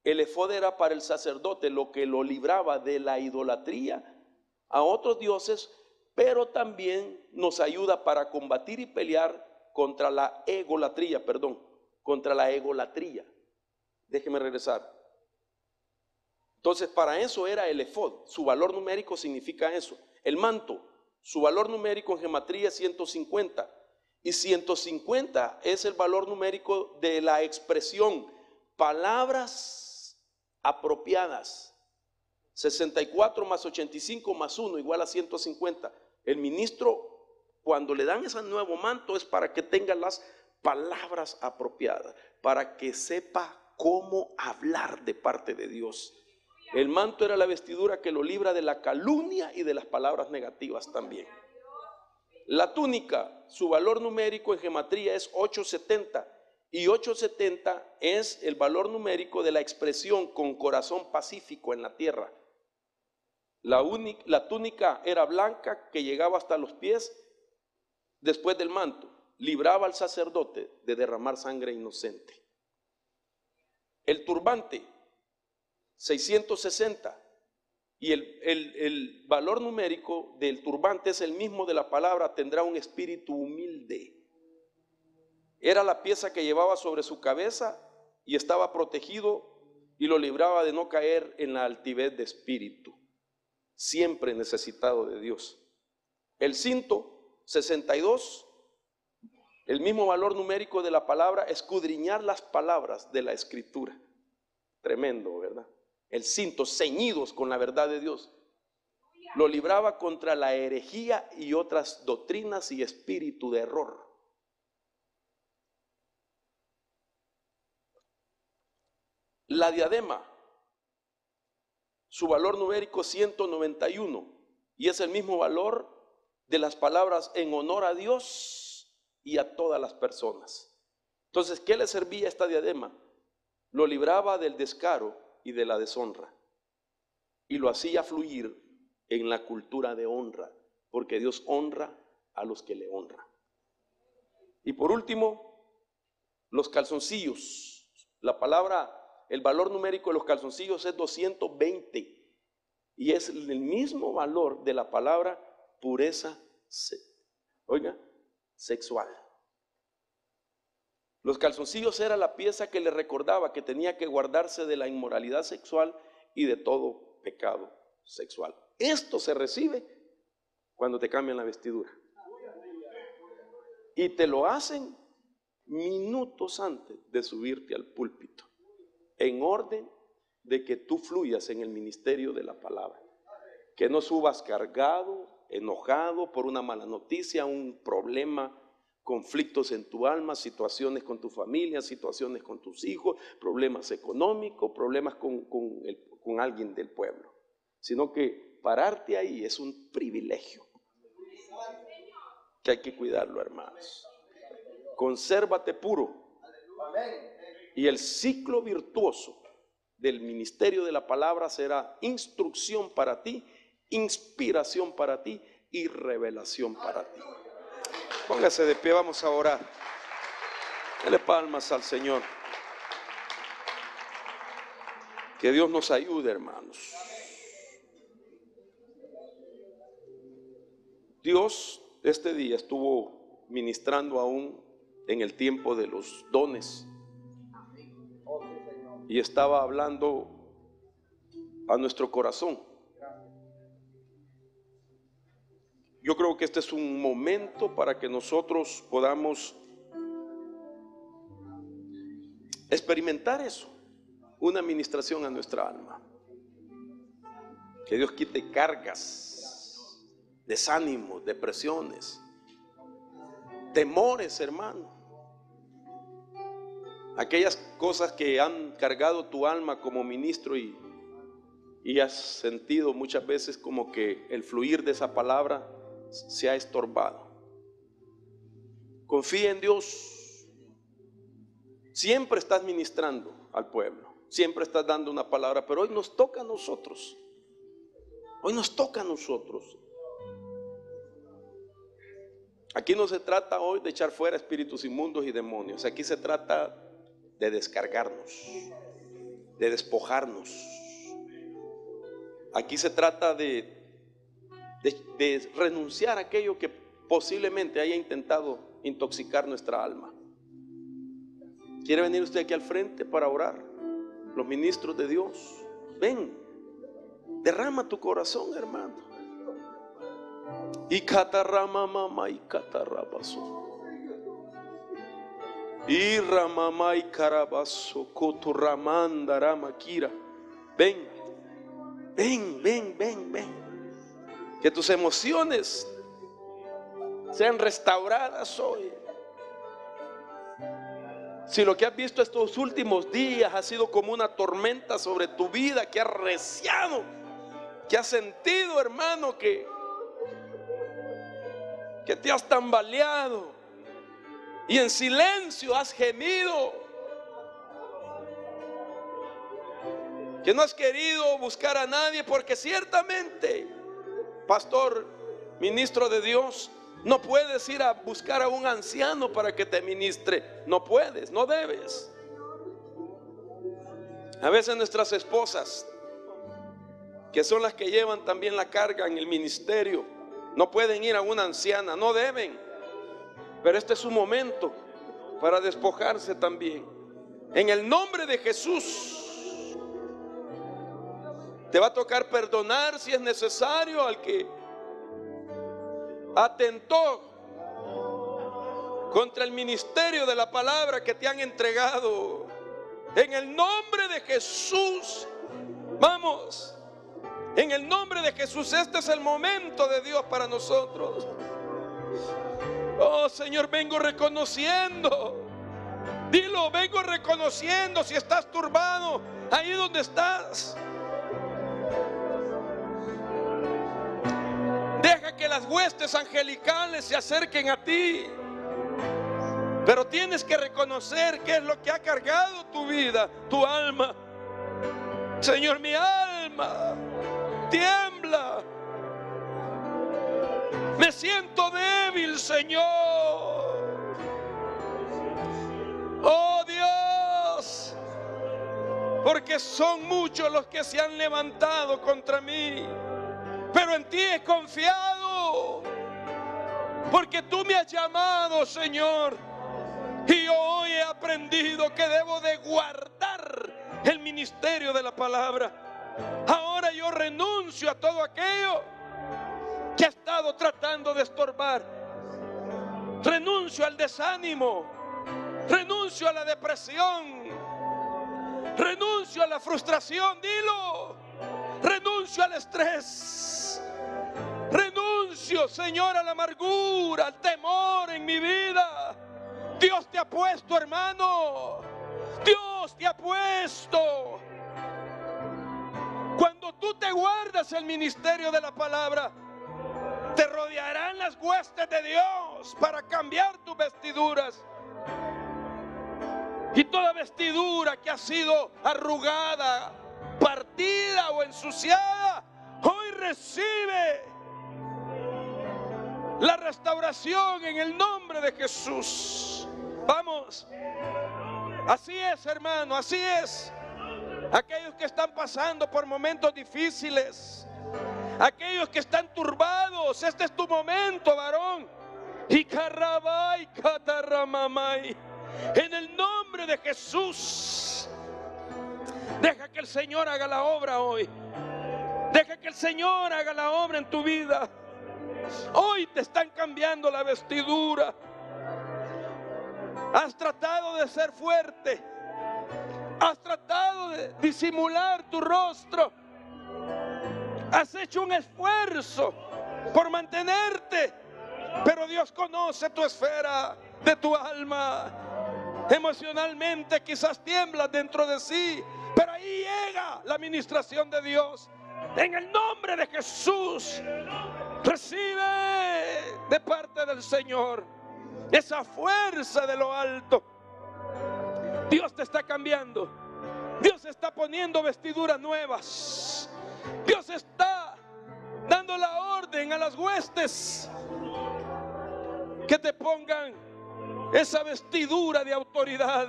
El efod era para el sacerdote lo que lo libraba de la idolatría a otros dioses, pero también nos ayuda para combatir y pelear contra la egolatría, contra la egolatría. Déjeme regresar. Entonces, para eso era el efod. Su valor numérico significa eso. El manto, su valor numérico en gematría es 150. Y 150 es el valor numérico de la expresión palabras apropiadas. 64 más 85 más 1 igual a 150. El ministro, cuando le dan ese nuevo manto, es para que tenga las palabras apropiadas, para que sepa cómo hablar de parte de Dios. El manto era la vestidura que lo libra de la calumnia y de las palabras negativas también. La túnica, su valor numérico en gematría es 870 y 870 es el valor numérico de la expresión con corazón pacífico en la tierra. La túnica era blanca que llegaba hasta los pies después del manto, libraba al sacerdote de derramar sangre inocente. El turbante, 660, y el valor numérico del turbante es el mismo de la palabra tendrá un espíritu humilde. Era la pieza que llevaba sobre su cabeza y estaba protegido y lo libraba de no caer en la altivez de espíritu, siempre necesitado de Dios. El cinto, 62, el mismo valor numérico de la palabra, escudriñar las palabras de la escritura. Tremendo, ¿verdad? El cinto, ceñidos con la verdad de Dios, lo libraba contra la herejía y otras doctrinas y espíritu de error. La diadema, su valor numérico 191 y es el mismo valor de las palabras en honor a Dios y a todas las personas. Entonces, ¿qué le servía esta diadema? Lo libraba del descaro y de la deshonra y lo hacía fluir en la cultura de honra, porque Dios honra a los que le honran. Y por último, los calzoncillos. La palabra, el valor numérico de los calzoncillos es 220 y es el mismo valor de la palabra pureza, sexual. Los calzoncillos era la pieza que le recordaba que tenía que guardarse de la inmoralidad sexual y de todo pecado sexual. Esto se recibe cuando te cambian la vestidura. Y te lo hacen minutos antes de subirte al púlpito, en orden de que tú fluyas en el ministerio de la palabra. Que no subas cargado, enojado por una mala noticia, un problema, conflictos en tu alma, situaciones con tu familia, situaciones con tus hijos, problemas económicos, problemas con alguien del pueblo. Sino que pararte ahí es un privilegio que hay que cuidarlo, hermanos. Consérvate puro. Y el ciclo virtuoso del ministerio de la palabra será instrucción para ti, inspiración para ti y revelación para ti. Póngase de pie, vamos a orar. Dale palmas al Señor. Que Dios nos ayude, hermanos. Dios este día estuvo ministrando aún en el tiempo de los dones. y estaba hablando a nuestro corazón. Yo creo que este es un momento para que nosotros podamos experimentar eso, una administración a nuestra alma. Que Dios quite cargas, desánimos, depresiones, temores, hermano. Aquellas cosas que han cargado tu alma como ministro y has sentido muchas veces como que el fluir de esa palabra se ha estorbado. Confía en Dios. Siempre estás ministrando al pueblo, siempre estás dando una palabra, pero hoy nos toca a nosotros. Hoy nos toca a nosotros. Aquí no se trata hoy de echar fuera espíritus inmundos y demonios. Aquí se trata de descargarnos, de despojarnos. Aquí se trata de renunciar a aquello que posiblemente haya intentado intoxicar nuestra alma. ¿Quiere venir usted aquí al frente para orar? Los ministros de Dios, ven, derrama tu corazón, hermano. Y catarrama mamá y catarrabaso. Y ramamá y carabaso coturramanda ramakira. Ven, ven, ven, ven, ven. Que tus emociones sean restauradas hoy. Si lo que has visto estos últimos días ha sido como una tormenta sobre tu vida, que has reciado, que has sentido, hermano, que te has tambaleado y en silencio has gemido, que no has querido buscar a nadie, porque ciertamente, pastor, ministro de Dios, no puedes ir a buscar a un anciano para que te ministre. No puedes, no debes. A veces nuestras esposas, que son las que llevan también la carga en el ministerio, no pueden ir a una anciana, no deben. Pero este es su momento para despojarse también. En el nombre de Jesús, te va a tocar perdonar si es necesario al que atentó contra el ministerio de la palabra que te han entregado. En el nombre de Jesús, vamos, en el nombre de Jesús, este es el momento de Dios para nosotros. Oh Señor, vengo reconociendo, dilo, vengo reconociendo. Si estás turbado, ahí donde estás, deja que las huestes angelicales se acerquen a ti. Pero tienes que reconocer qué es lo que ha cargado tu vida, tu alma. Señor, mi alma tiembla. Me siento débil, Señor. Oh Dios, porque son muchos los que se han levantado contra mí, pero en ti he confiado, porque tú me has llamado, Señor, y yo hoy he aprendido que debo de guardar el ministerio de la palabra. Ahora yo renuncio a todo aquello que ha estado tratando de estorbar. Renuncio al desánimo, renuncio a la depresión, renuncio a la frustración, dilo. Renuncio al estrés. Renuncio, Señor, a la amargura, al temor en mi vida. Dios te ha puesto, hermano. Dios te ha puesto. Cuando tú te guardas el ministerio de la palabra, te rodearán las huestes de Dios para cambiar tus vestiduras. Y toda vestidura que ha sido arrugada, partida o ensuciada, hoy recibe la restauración en el nombre de Jesús. Vamos, así es, hermano, así es. Aquellos que están pasando por momentos difíciles, aquellos que están turbados, este es tu momento, varón. Y carabay, catarramamay, en el nombre de Jesús, Deja que el Señor haga la obra hoy. Deja que el Señor haga la obra en tu vida. Hoy te están cambiando la vestidura. Has tratado de ser fuerte. Has tratado de disimular tu rostro. Has hecho un esfuerzo por mantenerte. Pero Dios conoce tu esfera de tu alma. Emocionalmente quizás tiemblas dentro de sí. Pero ahí llega la administración de Dios. En el nombre de Jesús, recibe de parte del Señor esa fuerza de lo alto. Dios te está cambiando. Dios está poniendo vestiduras nuevas. Dios está dando la orden a las huestes que te pongan esa vestidura de autoridad,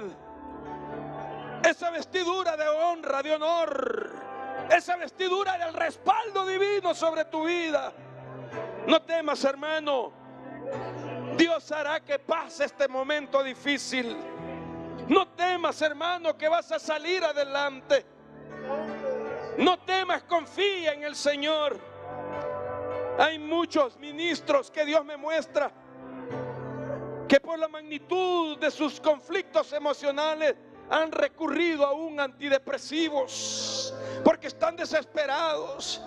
esa vestidura de honra, de honor, esa vestidura del respaldo divino sobre tu vida. No temas, hermano. Dios hará que pase este momento difícil. No temas, hermano, que vas a salir adelante. No temas, confía en el Señor. Hay muchos ministros que Dios me muestra que por la magnitud de sus conflictos emocionales han recurrido aún a antidepresivos porque están desesperados.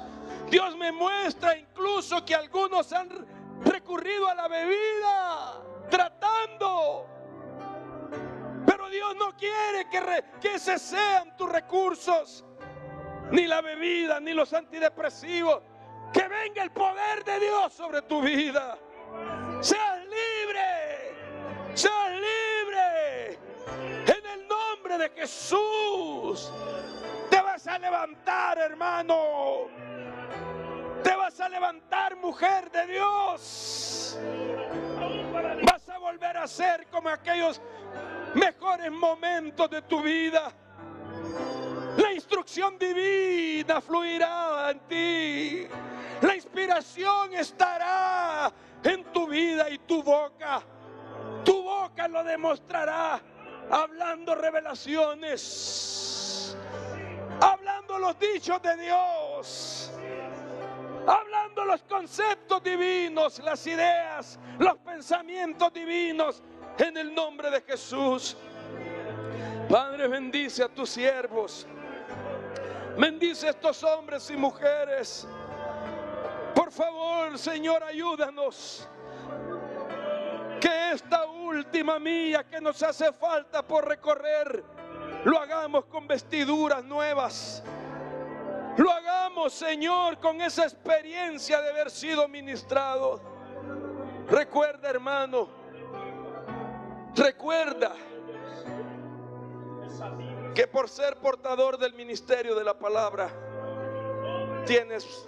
Dios me muestra incluso que algunos han recurrido a la bebida tratando. Pero Dios no quiere que ese sean tus recursos, ni la bebida, ni los antidepresivos. Que venga el poder de Dios sobre tu vida. Seas libre, seas libre. En el nombre de Jesús te vas a levantar, hermano. Te vas a levantar, mujer de Dios. Vas a volver a ser como aquellos mejores momentos de tu vida. La instrucción divina fluirá en ti. La inspiración estará en tu vida y tu boca lo demostrará, hablando revelaciones, hablando los dichos de Dios, hablando los conceptos divinos, las ideas, los pensamientos divinos, en el nombre de Jesús. Padre, bendice a tus siervos, bendice a estos hombres y mujeres. Por favor, Señor, ayúdanos. Que esta última milla que nos hace falta por recorrer, lo hagamos con vestiduras nuevas. Lo hagamos, Señor, con esa experiencia de haber sido ministrado. Recuerda, hermano, recuerda que por ser portador del ministerio de la palabra, tienes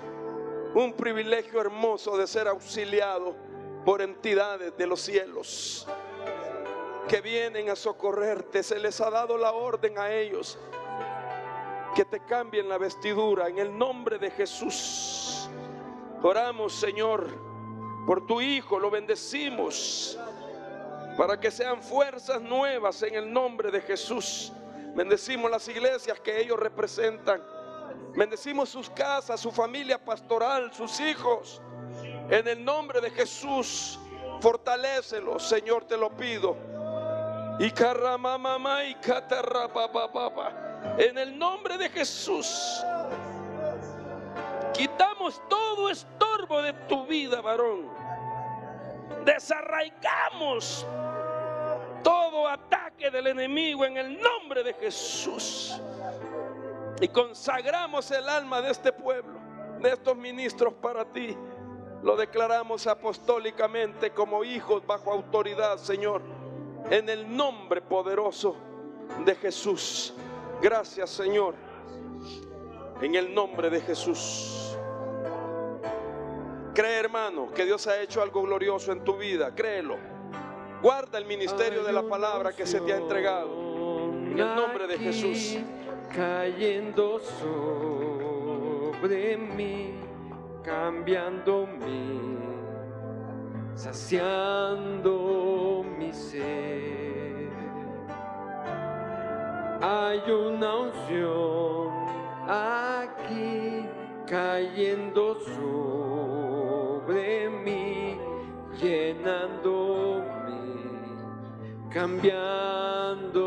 un privilegio hermoso de ser auxiliado por entidades de los cielos que vienen a socorrerte. Se les ha dado la orden a ellos que te cambien la vestidura en el nombre de Jesús. Oramos, Señor, por tu Hijo, lo bendecimos para que sean fuerzas nuevas en el nombre de Jesús. Bendecimos las iglesias que ellos representan. Bendecimos sus casas, su familia pastoral, sus hijos. En el nombre de Jesús, fortalécelos, Señor, te lo pido. En el nombre de Jesús, quitamos todo estorbo de tu vida, varón. Desarraigamos todo ataque del enemigo en el nombre de Jesús. Y consagramos el alma de este pueblo, de estos ministros para ti. Lo declaramos apostólicamente como hijos bajo autoridad, Señor, en el nombre poderoso de Jesús. Gracias, Señor, en el nombre de Jesús. Cree, hermano, que Dios ha hecho algo glorioso en tu vida. Créelo. Guarda el ministerio de la palabra que se te ha entregado. En el nombre de Jesús. Cayendo sobre mí, cambiándome, saciando mi sed. Hay una unción aquí cayendo sobre mí, llenándome, cambiando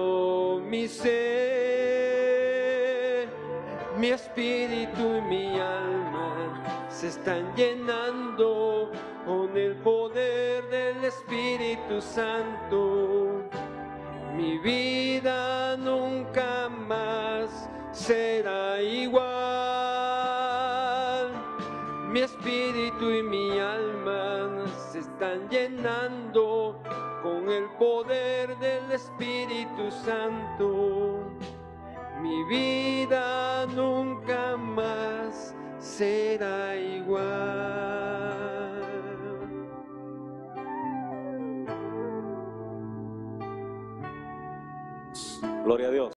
mi ser. Mi espíritu y mi alma se están llenando con el poder del Espíritu Santo. Mi vida nunca más será igual. Mi espíritu y mi alma se están llenando con el poder del Espíritu Santo. Mi vida nunca más será igual. Gloria a Dios.